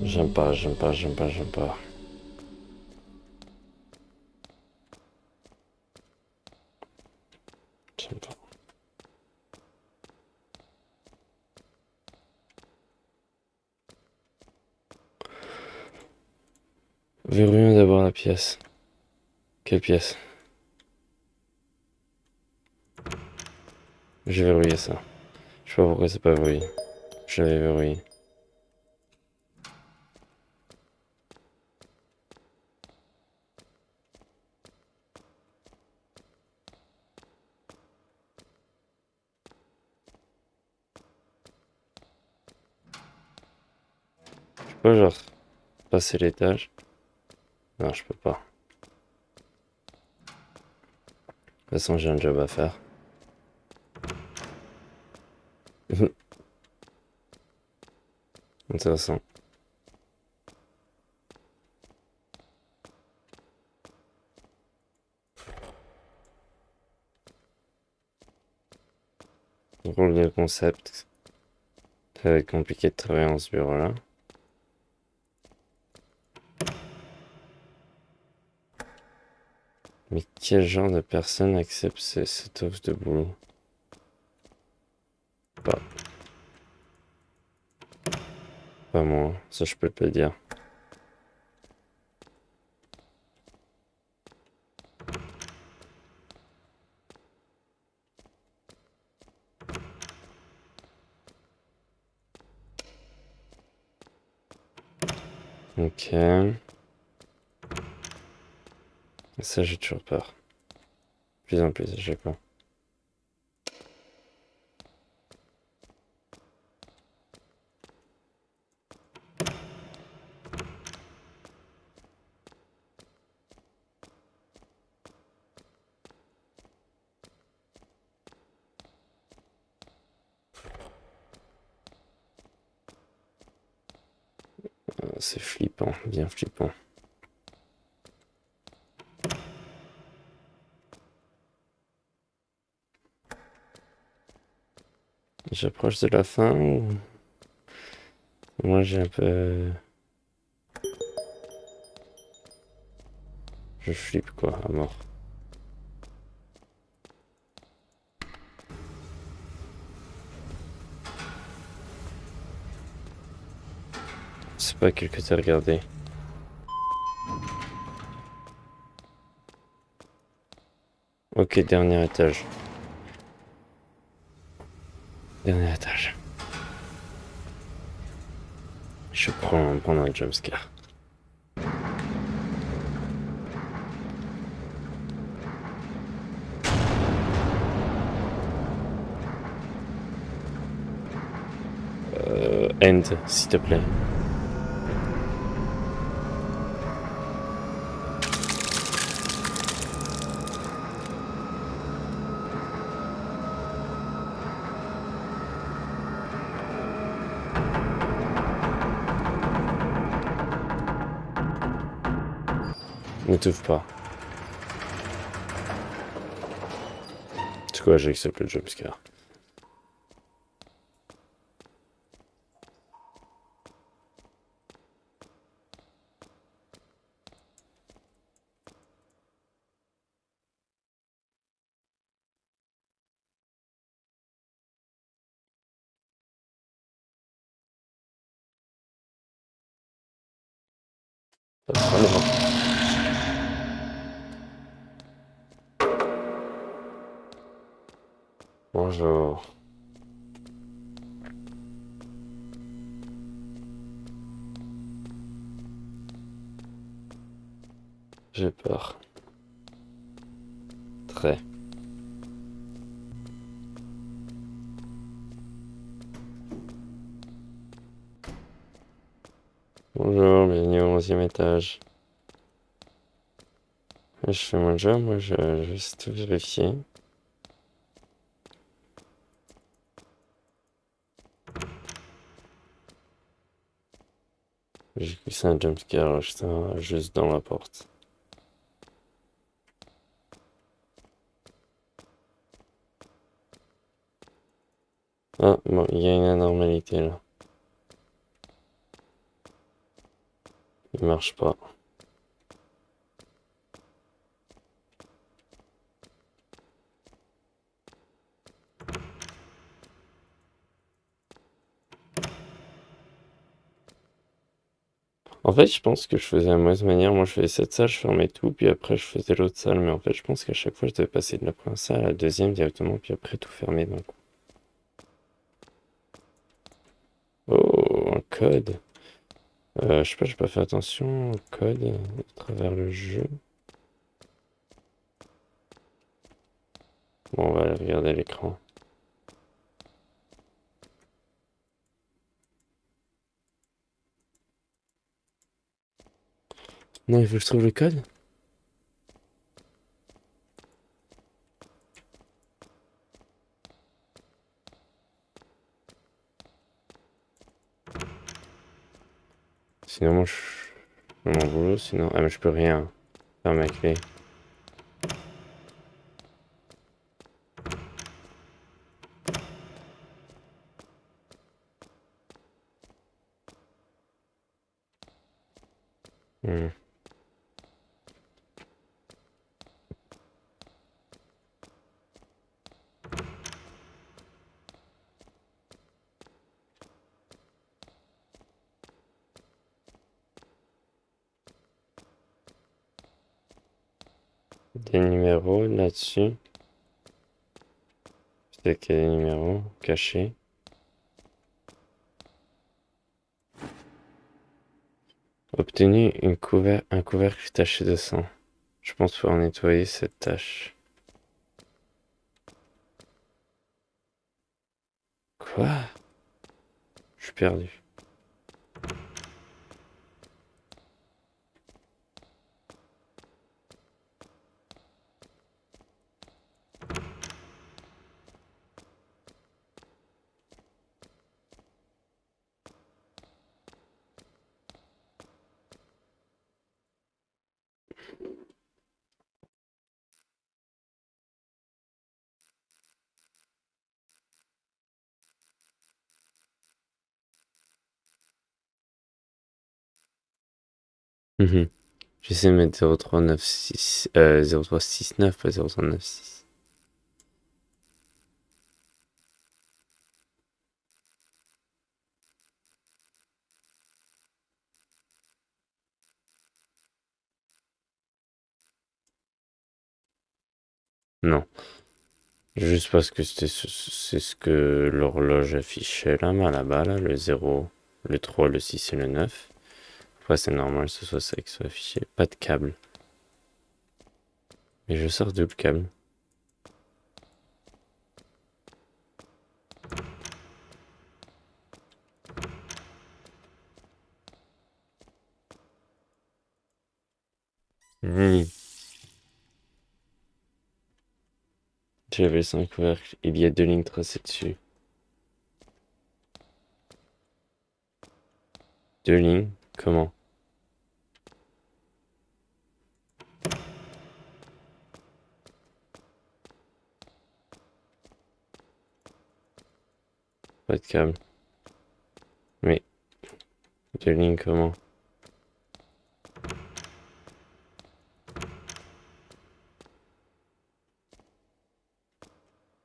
J'aime pas, j'aime pas, j'aime pas, j'aime pas. J'aime pas. Verrouillons d'abord la pièce. Quelle pièce? J'ai verrouillé ça. Je sais pas pourquoi c'est pas verrouillé. Je l'avais verrouillé. Je peux pas genre passer l'étage? Non, je peux pas. De toute façon, j'ai un job à faire. Intéressant. Drôle de concept. Ça va être compliqué de travailler dans ce bureau-là. Mais quel genre de personne accepte cette offre de boulot? Pas. Pas moi, ça je peux te le dire. Ok. Ça, j'ai toujours peur. De plus en plus à chaque fois. C'est flippant, bien flippant. J'approche de la fin ou... Moi j'ai un peu... Je flippe quoi, à mort. C'est pas quel que t'as regardé. Ok, dernier étage. Dernier étage. Je prends un jumpscare. End, s'il te plaît. Ne t'ouvre pas. C'est quoi, j'accepte le jumpscare. Bonjour. J'ai peur. Très. Bonjour, bienvenue au 11e étage. Je fais mon job, moi je vais juste tout vérifier. J'ai cru que c'est un jumpscare juste dans la porte. Ah, bon, il y a une anormalité là. Il marche pas. En fait, je pense que je faisais à mauvaise manière. Moi, je faisais cette salle, je fermais tout, puis après, je faisais l'autre salle. Mais en fait, je pense qu'à chaque fois, je devais passer de la première salle à la deuxième directement, puis après, tout fermer. Donc... Oh, un code. Je sais pas, j'ai pas fait attention au code à travers le jeu. Bon, on va aller regarder l'écran. Non, il faut que je trouve le code. Sinon, moi, je fais mon boulot. Sinon, ah, mais je peux rien faire ma clé. Hmm. Des numéros là-dessus. Peut-être qu'il y a des numéros cachés. Obtenu un couvercle taché de sang. Je pense pouvoir nettoyer cette tâche. Quoi? Je suis perdu. Mhm. J'essaie de mettre 0396, 0369, pas 0396. Non. Juste parce que c'est ce que l'horloge affichait là-bas, là, le 0, le 3, le 6 et le 9. Après, c'est normal que ce soit ça qui soit affiché. Pas de câble. Mais je sors d'où le câble? Hmm. J'avais 5 couvercles. Il y a 2 lignes tracées dessus. 2 lignes? Comment? Pas de câble. Mais 2 lignes comment?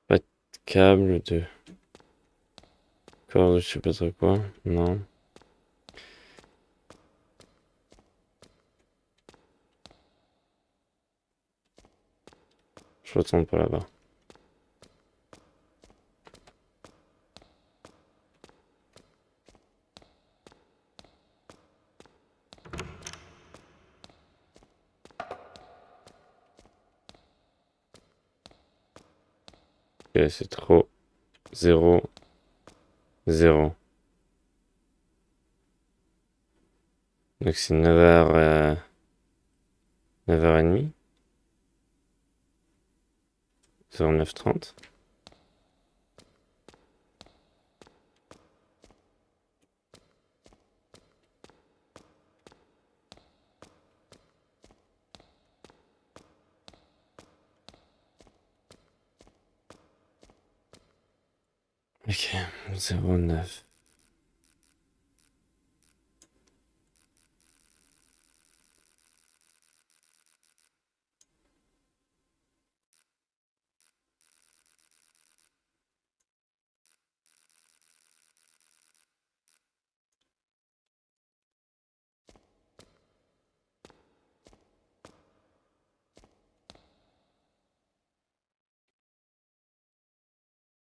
Pas de câble, de corde, je sais pas trop quoi. Non. Je retourne pas là-bas. Ok, c'est trop. 0, 0. Donc c'est 9h, 9h30. 09h30. Ok, 09.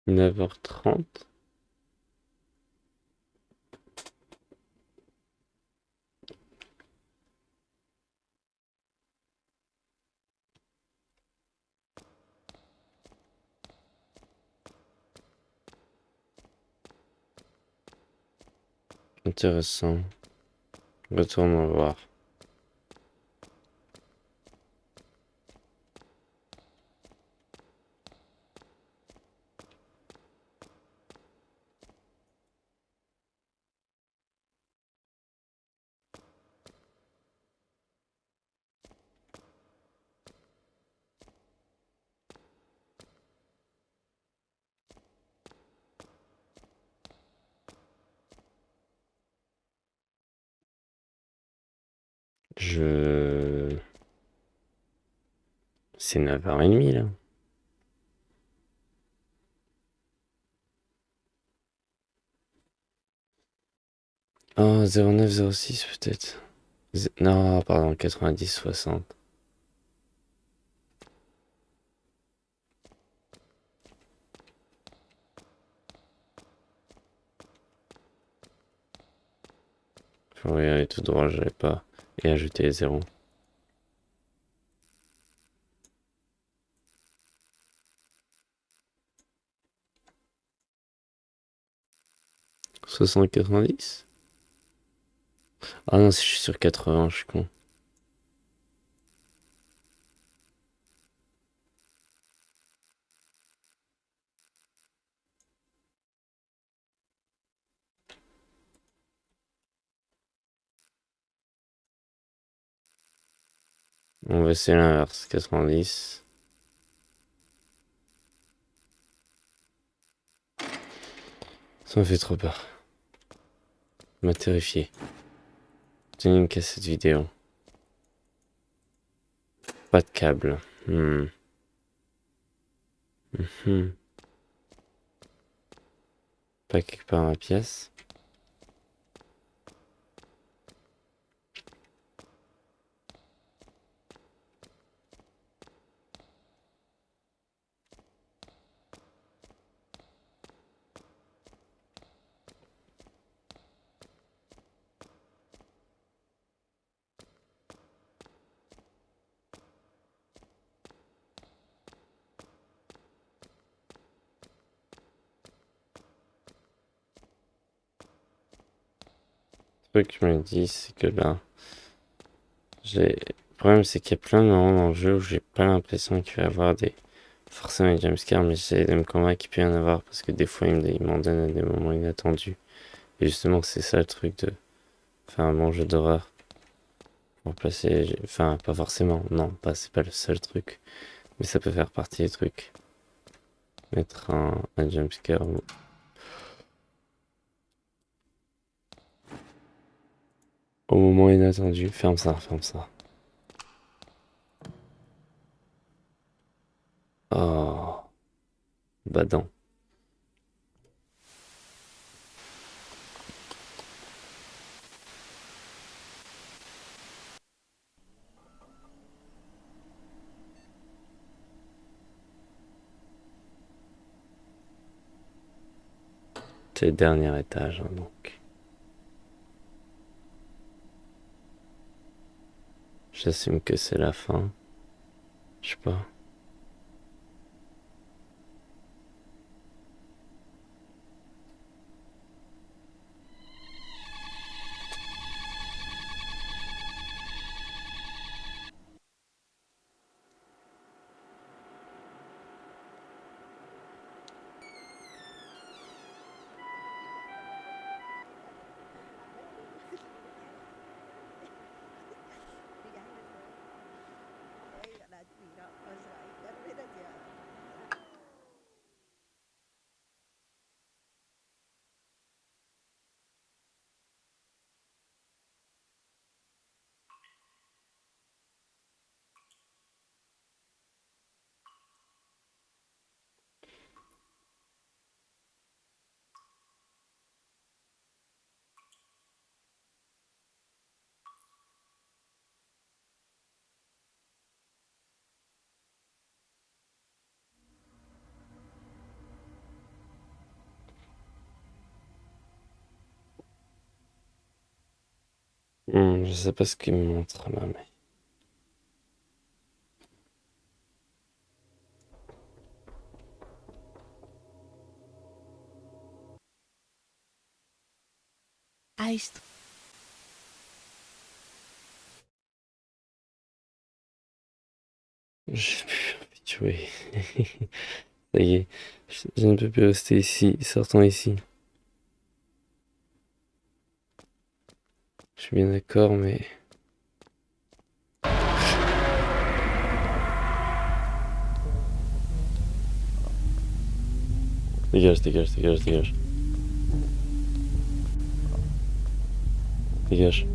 9h30. Intéressant. Retournons voir. Je... C'est 9h30 là. Oh, 09, 06 peut-être. Non, pardon, 90, 60. Faut y aller tout droit, j'avais pas. Et ajouter les zéros. 60-90? Ah non, si je suis sur 80, je suis con. On va essayer l'inverse, 90. Ça me fait trop peur. Ça m'a terrifié. Tenez une cassette vidéo. Pas de câble. Mhm. Pas quelque part dans la pièce. Le truc que je me dis, c'est que là, le problème, c'est qu'il y a plein de moments dans le jeu où j'ai pas l'impression qu'il va y avoir forcément des jumpscares, mais j'essaie de me convaincre qu'il peut y en avoir parce que des fois, il m'en donne à des moments inattendus. Et justement, c'est ça le truc de faire un bon jeu d'horreur. Remplacer, enfin, pas forcément, non, c'est pas le seul truc, mais ça peut faire partie des trucs. Mettre un jumpscare au moment inattendu. Ferme ça, ferme ça. Oh, badant. C'est le dernier étage, hein, donc. J'assume que c'est la fin. Je sais pas. Je sais pas ce qu'il me montre là, mais. Iced. J'ai plus envie de jouer. Ça y est, je ne peux plus rester ici. Sortons ici. Je suis bien d'accord, mais. Dégage, dégage, dégage, dégage. Dégage.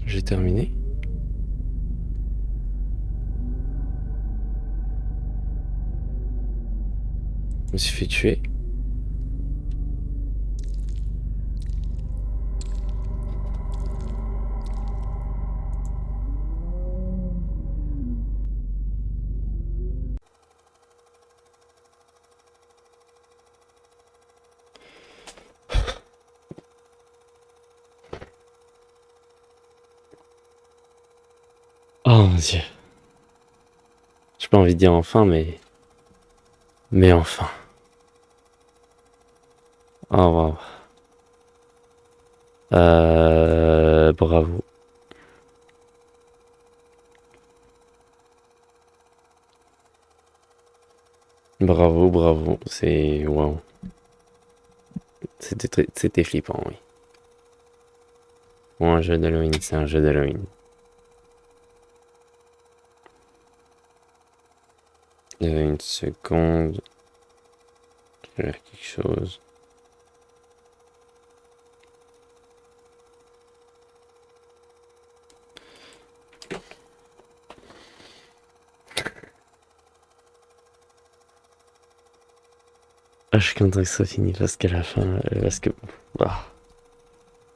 J'ai terminé. Je me suis fait tuer. Oh mon Dieu. J'ai pas envie de dire enfin, mais... Mais enfin. Oh wow. Bravo. Bravo, bravo. C'est... Wow. C'était flippant, oui. Bon, un jeu d'Halloween, c'est un jeu d'Halloween. Une seconde. Je vais faire quelque chose. Ah, je suis content que ça finisse parce qu'à la fin, parce que... Bah,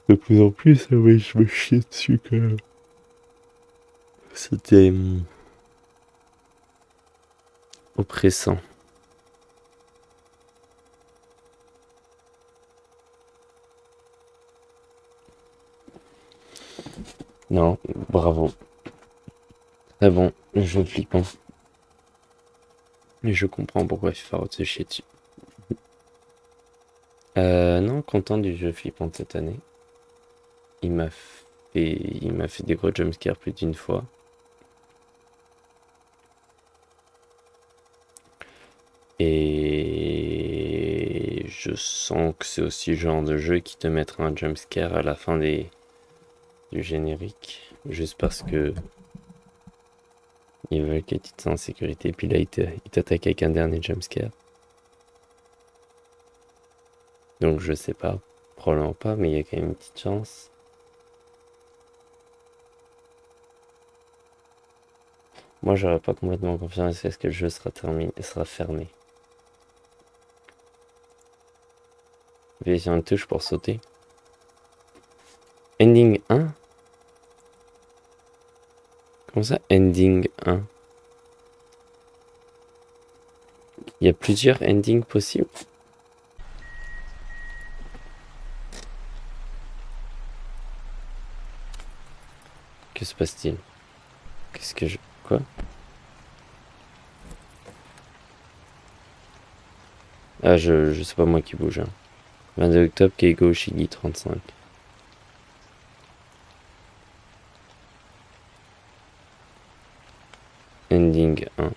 de plus en plus, oui, je me chie dessus quand même. C'était oppressant. Non, bravo. Très bon, jeu flippant. Mais je comprends pourquoi FIFA se chier dessus. Non, content du jeu flippant de cette année. Il m'a fait des gros jumpscares plus d'une fois. Et je sens que c'est aussi le genre de jeu qui te mettra un jumpscare à la fin du générique. Juste parce que ils veulent que tu te sens en sécurité. Puis là, ils t'attaquent avec un dernier jumpscare. Donc je sais pas. Probablement pas, mais il y a quand même une petite chance. Moi, j'aurais pas complètement confiance à ce que le jeu sera fermé. Veuillez sur une touche pour sauter. Ending 1? Comment ça, ending 1? Il y a plusieurs endings possibles. Que se passe-t-il? Qu'est-ce que je... Quoi? Ah, je sais pas moi qui bouge. 22 octobre, Keigo Shigi 35. Ending 1.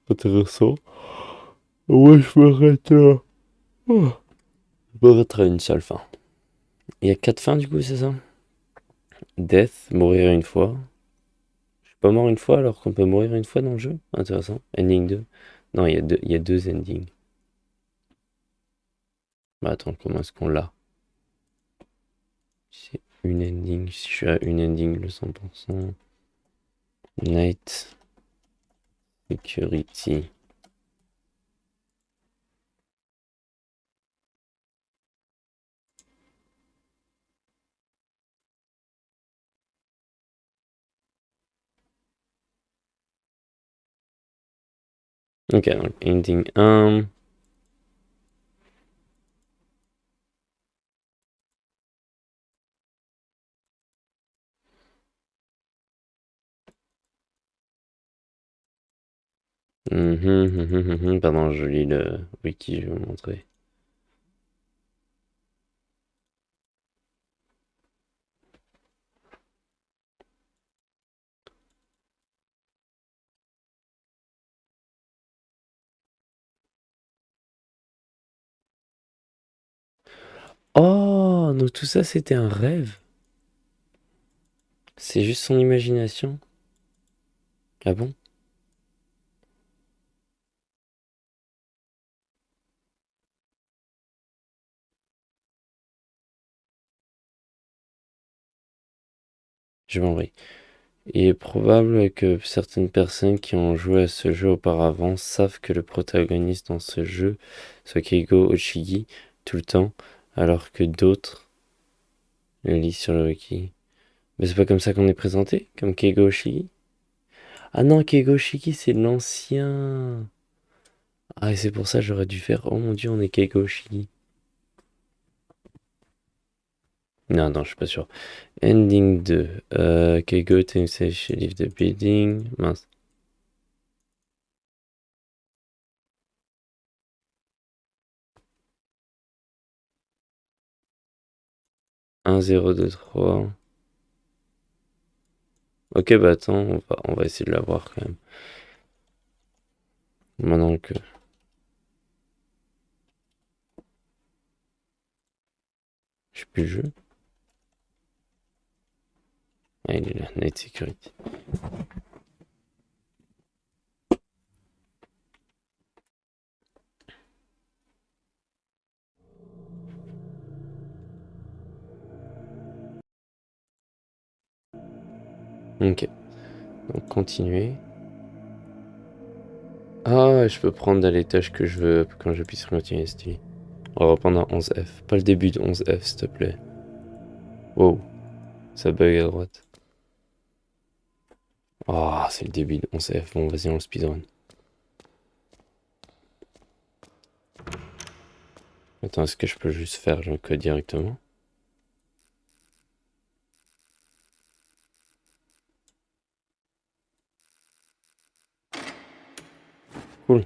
Intéressant. Ouais, je m'arrête là. Oh. Je m'arrêterai à une seule fin. Il y a 4 fins du coup, c'est ça? Death, mourir une fois. Je suis pas mort une fois alors qu'on peut mourir une fois dans le jeu? Intéressant. Ending 2. Non, il y a deux endings. Bah attends, comment est-ce qu'on l'a? C'est une ending. Si je suis à une ending, le 100%. Night. Security. Ok, donc ending 1. Pardon, je lis le wiki, je vais vous montrer. Oh, donc tout ça c'était un rêve. C'est juste son imagination. Ah bon? Je m'en vais. Il est probable que certaines personnes qui ont joué à ce jeu auparavant savent que le protagoniste dans ce jeu soit Keigo Ochigi tout le temps, alors que d'autres le lisent sur le wiki. Mais c'est pas comme ça qu'on est présenté, comme Keigo Ochigi? Ah non, Kegoshiki, c'est l'ancien. Ah, et c'est pour ça que j'aurais dû faire. Oh mon dieu, on est Kegoshiki. Non, non, je suis pas sûr. Ending 2. Keigo Tenseishi Leave the Building. Mince. Un 0 2 3. Ok, bah attends, on va essayer de l'avoir quand même. Maintenant que. Je sais plus le jeu. Ah, il est là, Night Security. Ok, donc continuer. Ah, je peux prendre à l'étage que je veux quand je puisse continuer, stylé. On va reprendre un 11F. Pas le début de 11F, s'il te plaît. Wow, ça bug à droite. Ah, c'est le début de 11F. Bon, vas-y, on le speedrun. Attends, est-ce que je peux juste faire le code directement? Cool.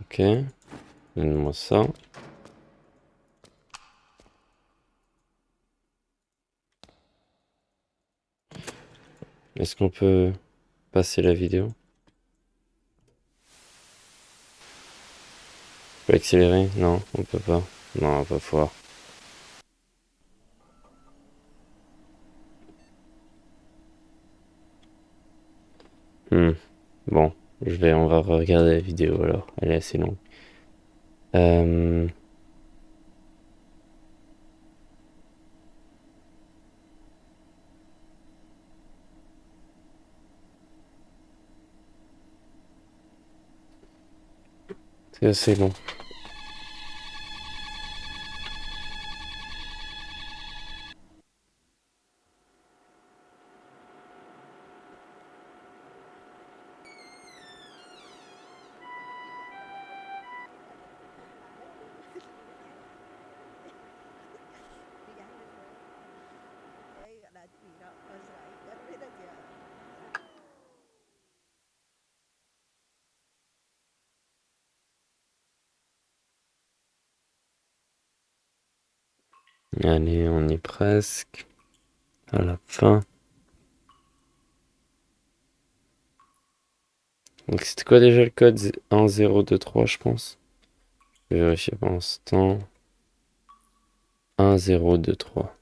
Ok, donne-moi ça. Est-ce qu'on peut passer la vidéo? On peut accélérer? Non, on peut pas. Non, on va pouvoir. Bon, on va regarder la vidéo alors. Elle est assez longue. Euh, c'est assez long. Allez, on est presque à la fin. Donc c'était quoi déjà le code? 1023, je pense. Je vais vérifier pendant ce temps. 1023.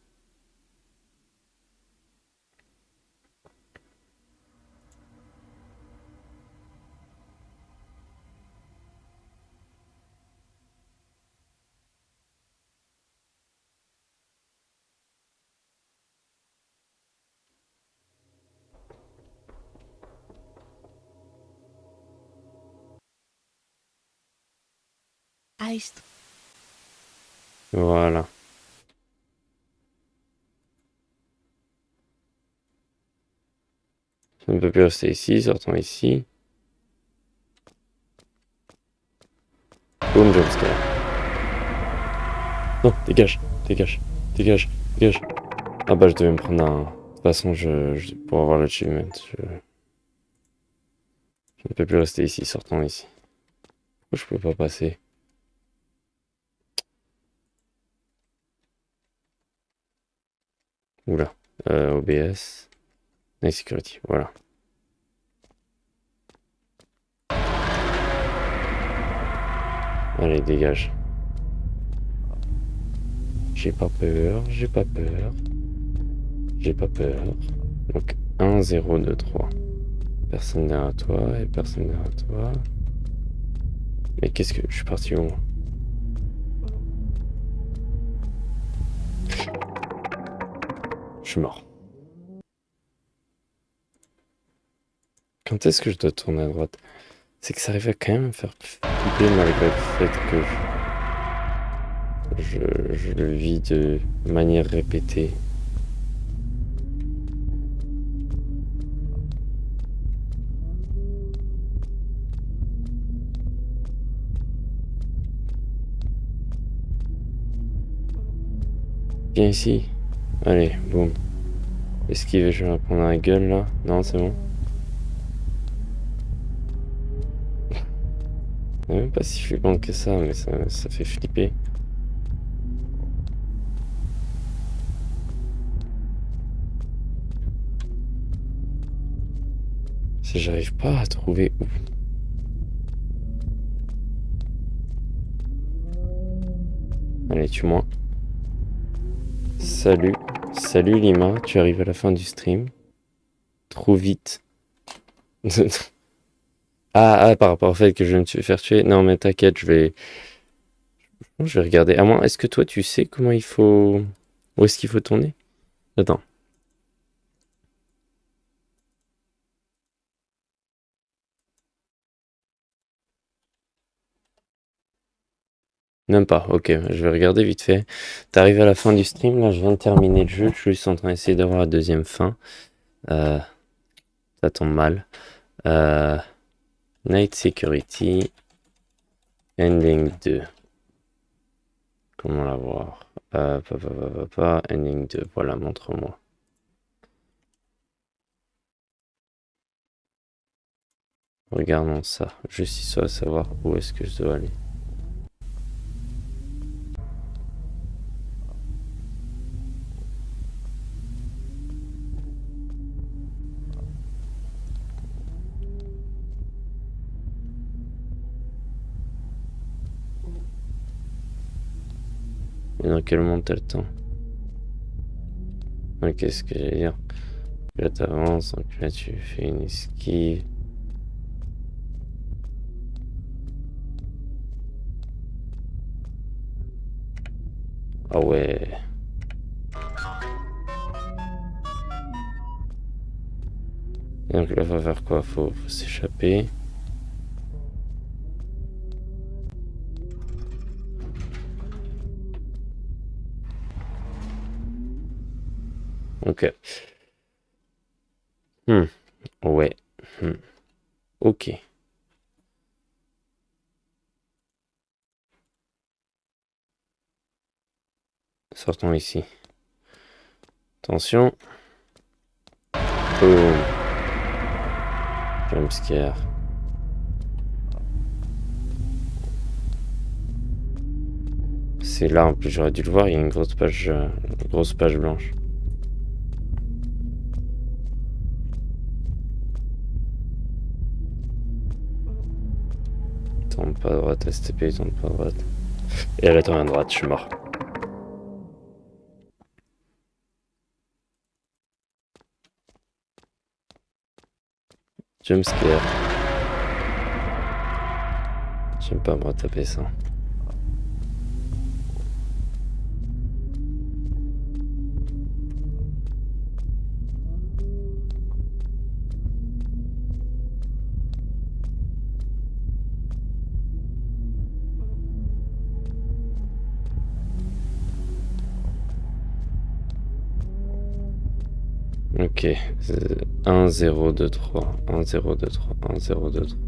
Aistro. Voilà. Je ne peux plus rester ici, sortons ici. Boom, jumpscare. Non, dégage, dégage, dégage, dégage. Ah bah je devais me prendre un... De toute façon, pour avoir l'achievement, je ne peux plus rester ici, sortons ici. Pourquoi je peux pas passer? Oula. OBS. Night Security, voilà. Allez, dégage. J'ai pas peur, j'ai pas peur. J'ai pas peur. Donc 1, 0, 2, 3. Personne derrière toi et personne derrière toi. Mais qu'est-ce que... Je suis parti où? Je suis mort. Quand est-ce que je dois tourner à droite? C'est que ça arrive à quand même me faire flipper malgré le fait que je le vis de manière répétée. viens ici. Allez, boum. Esquive, je vais la prendre la gueule là. Non, c'est bon. C'est même pas si flippant que ça, mais ça fait flipper. Si j'arrive pas à trouver où. Allez, tue-moi. Salut. Salut Lima, tu arrives à la fin du stream. Trop vite. Par rapport au fait que je vais me faire tuer. Non, mais t'inquiète, je vais regarder. À moins, est-ce que toi, tu sais comment il faut... Où est-ce qu'il faut tourner? Attends. Même pas, ok, je vais regarder vite fait. T'arrives à la fin du stream, là, je viens de terminer le jeu. Je suis juste en train d'essayer d'avoir la deuxième fin. Ça tombe mal. Night Security. Ending 2. Comment la voir? Ending 2, voilà, montre-moi. Regardons ça, juste histoire de savoir où est-ce que je dois aller. Et dans quel monde t'as le temps? Ok, qu'est-ce que j'allais dire? Là t'avances, donc là tu fais une esquive. Ah ouais. Et donc là, faut faire quoi? Faut s'échapper. Ok. Ouais. Ok. Sortons ici. Attention. Boom. Jumpscare. C'est là, en plus, j'aurais dû le voir, il y a une grosse page blanche. Tourne pas à droite, STP, tourne pas à droite. Et elle tourne à droite, je suis mort. Jumpscare. J'aime pas me retaper ça. Ok. 1, 0, 2, 3. 1, 0, 2, 3. 1, 0, 2, 3.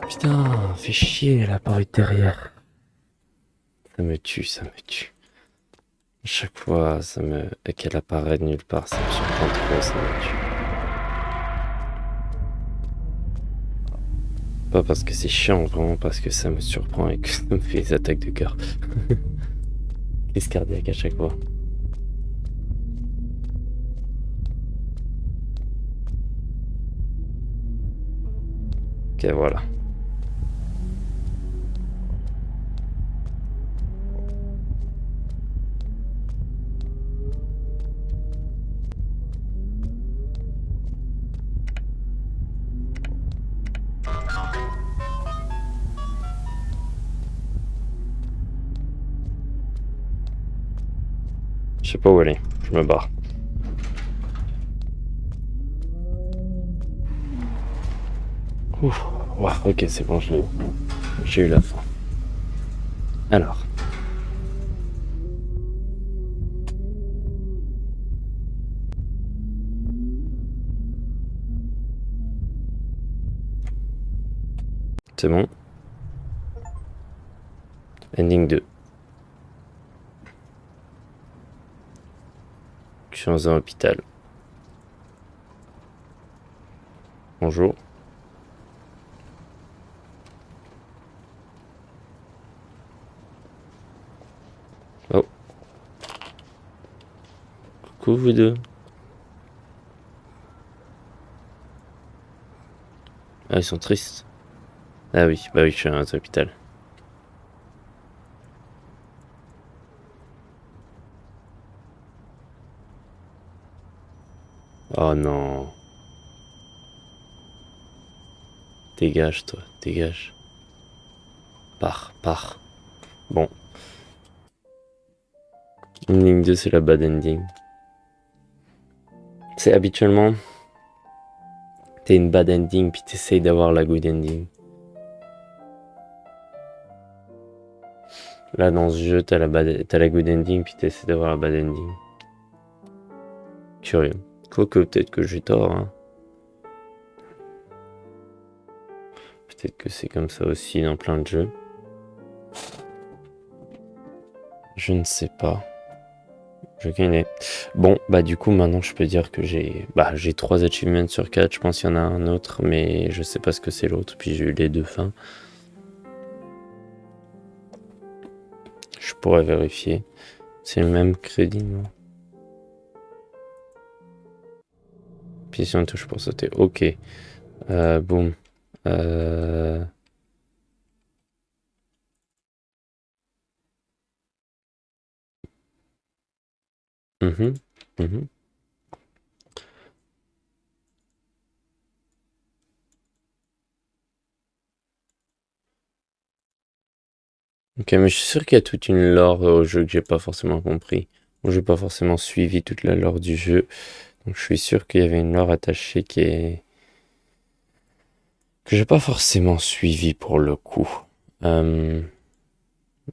Putain, fais chier la porte derrière. Ça me tue, ça me tue. Chaque fois, qu'elle apparaît de nulle part, ça me surprend trop, ça me tue. Pas parce que c'est chiant, vraiment parce que ça me surprend et que ça me fait des attaques de cœur. Crise cardiaque à chaque fois. Ok, voilà. Je sais pas où aller, je me barre. Ouf, ouais, ok, c'est bon, j'ai eu la fin. Alors. C'est bon. Ending 2. Je suis dans un hôpital. Bonjour. Oh. Coucou vous deux. Ah, ils sont tristes. Ah oui, bah oui, je suis dans un hôpital. Oh non. Dégage, toi, dégage. Pars. Bon. Ending 2, c'est la bad ending. C'est habituellement, t'as une bad ending, puis t'essayes d'avoir la good ending. Là, dans ce jeu, t'as la good ending, puis t'essaies d'avoir la bad ending. Curieux. Quoique, peut-être que j'ai tort, hein. Peut-être que c'est comme ça aussi dans plein de jeux. Je ne sais pas. Je connais. Bon, bah du coup, maintenant, je peux dire que j'ai 3 achievements sur 4. Je pense qu'il y en a un autre, mais je sais pas ce que c'est l'autre. Puis j'ai eu les deux fins. Je pourrais vérifier. C'est le même crédit, non? Puis si on touche pour sauter. Ok. Boum. Mhm, mhm. Ok, mais je suis sûr qu'il y a toute une lore au jeu que j'ai pas forcément compris. Bon, j'ai pas forcément suivi toute la lore du jeu. Donc je suis sûr qu'il y avait une lore attachée que j'ai pas forcément suivi pour le coup.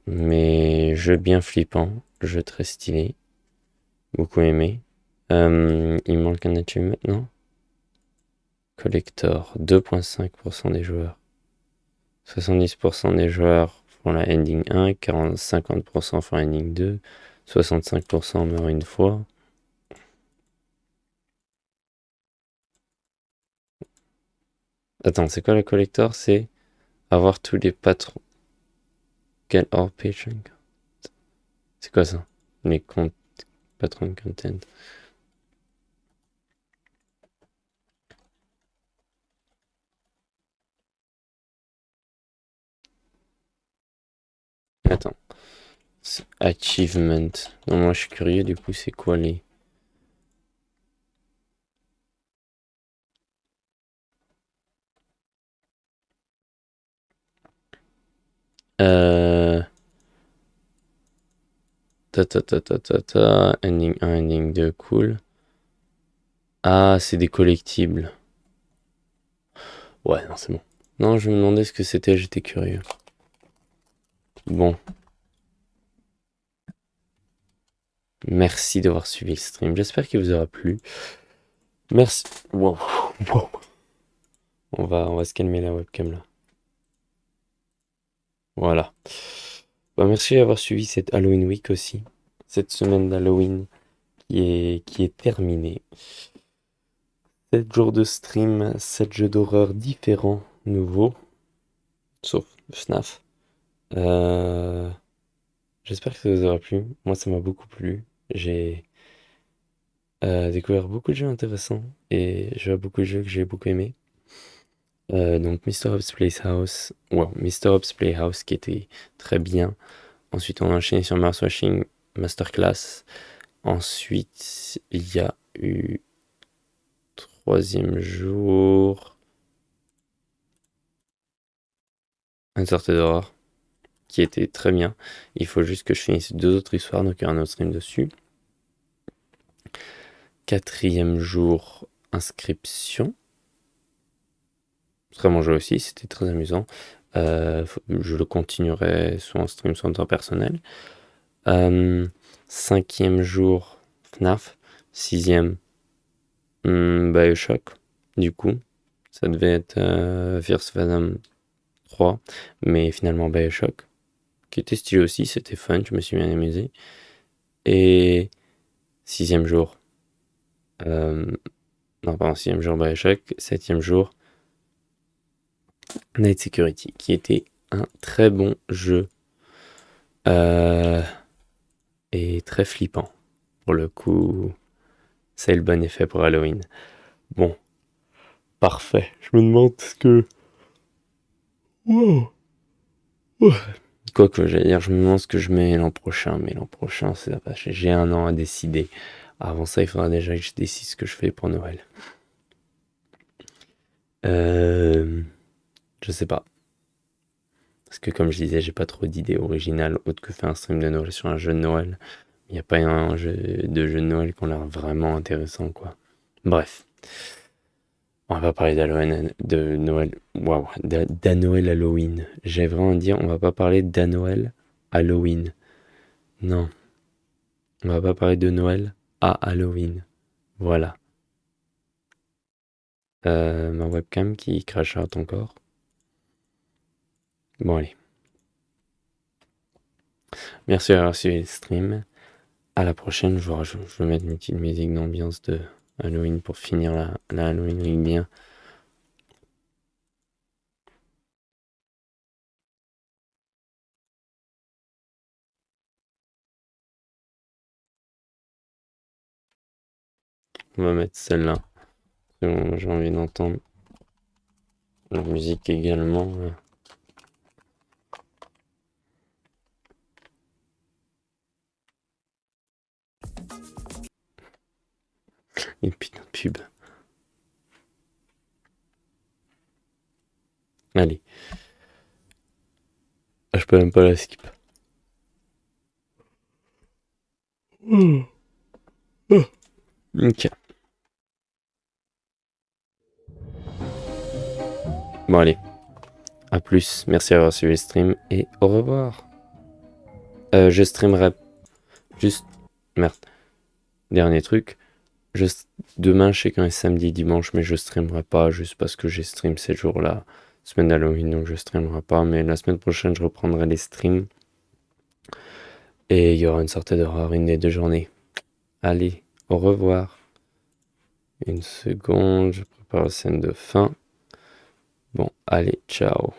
Mais jeu bien flippant, jeu très stylé, beaucoup aimé. Il manque un achievement maintenant. Collector, 2,5% des joueurs. 70% des joueurs font la ending 1, 50% font la ending 2, 65% meurent une fois. Attends, c'est quoi la collector? C'est avoir tous les patrons. Get all patron. C'est quoi ça? Les comptes patron content. Attends. Achievement. Non, moi je suis curieux, du coup, c'est quoi les. Euh. Ending 1, ending 2, cool. Ah, c'est des collectibles. Ouais, non, c'est bon. Non, je me demandais ce que c'était, j'étais curieux. Bon. Merci d'avoir suivi le stream. J'espère qu'il vous aura plu. Merci. Wow. Wow. On va se calmer la webcam là. Voilà. Bah, merci d'avoir suivi cette Halloween Week aussi. Cette semaine d'Halloween qui est terminée. 7 jours de stream, 7 jeux d'horreur différents, nouveaux. Sauf FNAF. Euh, J'espère que ça vous aura plu. Moi, ça m'a beaucoup plu. J'ai découvert beaucoup de jeux intéressants et j'ai beaucoup de jeux que j'ai beaucoup aimés. Donc, Mr. Hobbs Playhouse, wow, Mr. Hobbs Playhouse qui était très bien. Ensuite, on a enchaîné sur Mars Washing Masterclass. Ensuite, il y a eu troisième jour Uncharted d'horreur qui était très bien. Il faut juste que je finisse 2 autres histoires, donc il y aura un autre stream dessus. Quatrième jour, inscription. Très bon jeu aussi, c'était très amusant. Je le continuerai soit en stream, soit en temps personnel. Cinquième jour, FNAF. Sixième, Bioshock. Du coup, ça devait être First Venom 3, mais finalement BioShock, qui était stylé aussi, c'était fun, je me suis bien amusé. Et 6e jour, non pardon, 6e jour BioShock, 7e jour Night Security, qui était un très bon jeu et très flippant. Pour le coup, c'est le bon effet pour Halloween. Bon, parfait. Je me demande ce que... Wow. Quoi que j'allais dire, je me demande ce que je mets l'an prochain, mais l'an prochain, c'est pas... j'ai un an à décider. Avant ça, il faudra déjà que je décide ce que je fais pour Noël. Je sais pas. Parce que comme je disais, j'ai pas trop d'idées originales autres que faire un stream de Noël sur un jeu de Noël. Il n'y a pas un jeu de Noël qui a l'air vraiment intéressant, quoi. Bref. On va pas parler d'Halloween, de Noël. Waouh, d'Anoël Halloween. J'ai vraiment à dire, on va pas parler d'Anoël Halloween. Non. On va pas parler de Noël à Halloween. Voilà. Ma webcam qui crachera ton corps. Bon, allez. Merci d'avoir suivi le stream. À la prochaine, je vais mettre une petite musique d'ambiance de Halloween pour finir la Halloween Week bien. On va mettre celle-là. J'ai envie d'entendre la musique également. Une putain de pub. Allez. Ah, je peux même pas la skip. Ok. Bon, allez. À plus. Merci d'avoir suivi le stream et au revoir. Je streamerai juste. Merde. Dernier truc. Demain, je sais quand est samedi, dimanche, mais je streamerai pas juste parce que j'ai stream ces jours-là. Semaine d'Halloween, donc je streamerai pas. Mais la semaine prochaine, je reprendrai les streams. Et il y aura une sortie d'horreur une des 2 journées. Allez, au revoir. Une seconde, je prépare la scène de fin. Bon, allez, ciao.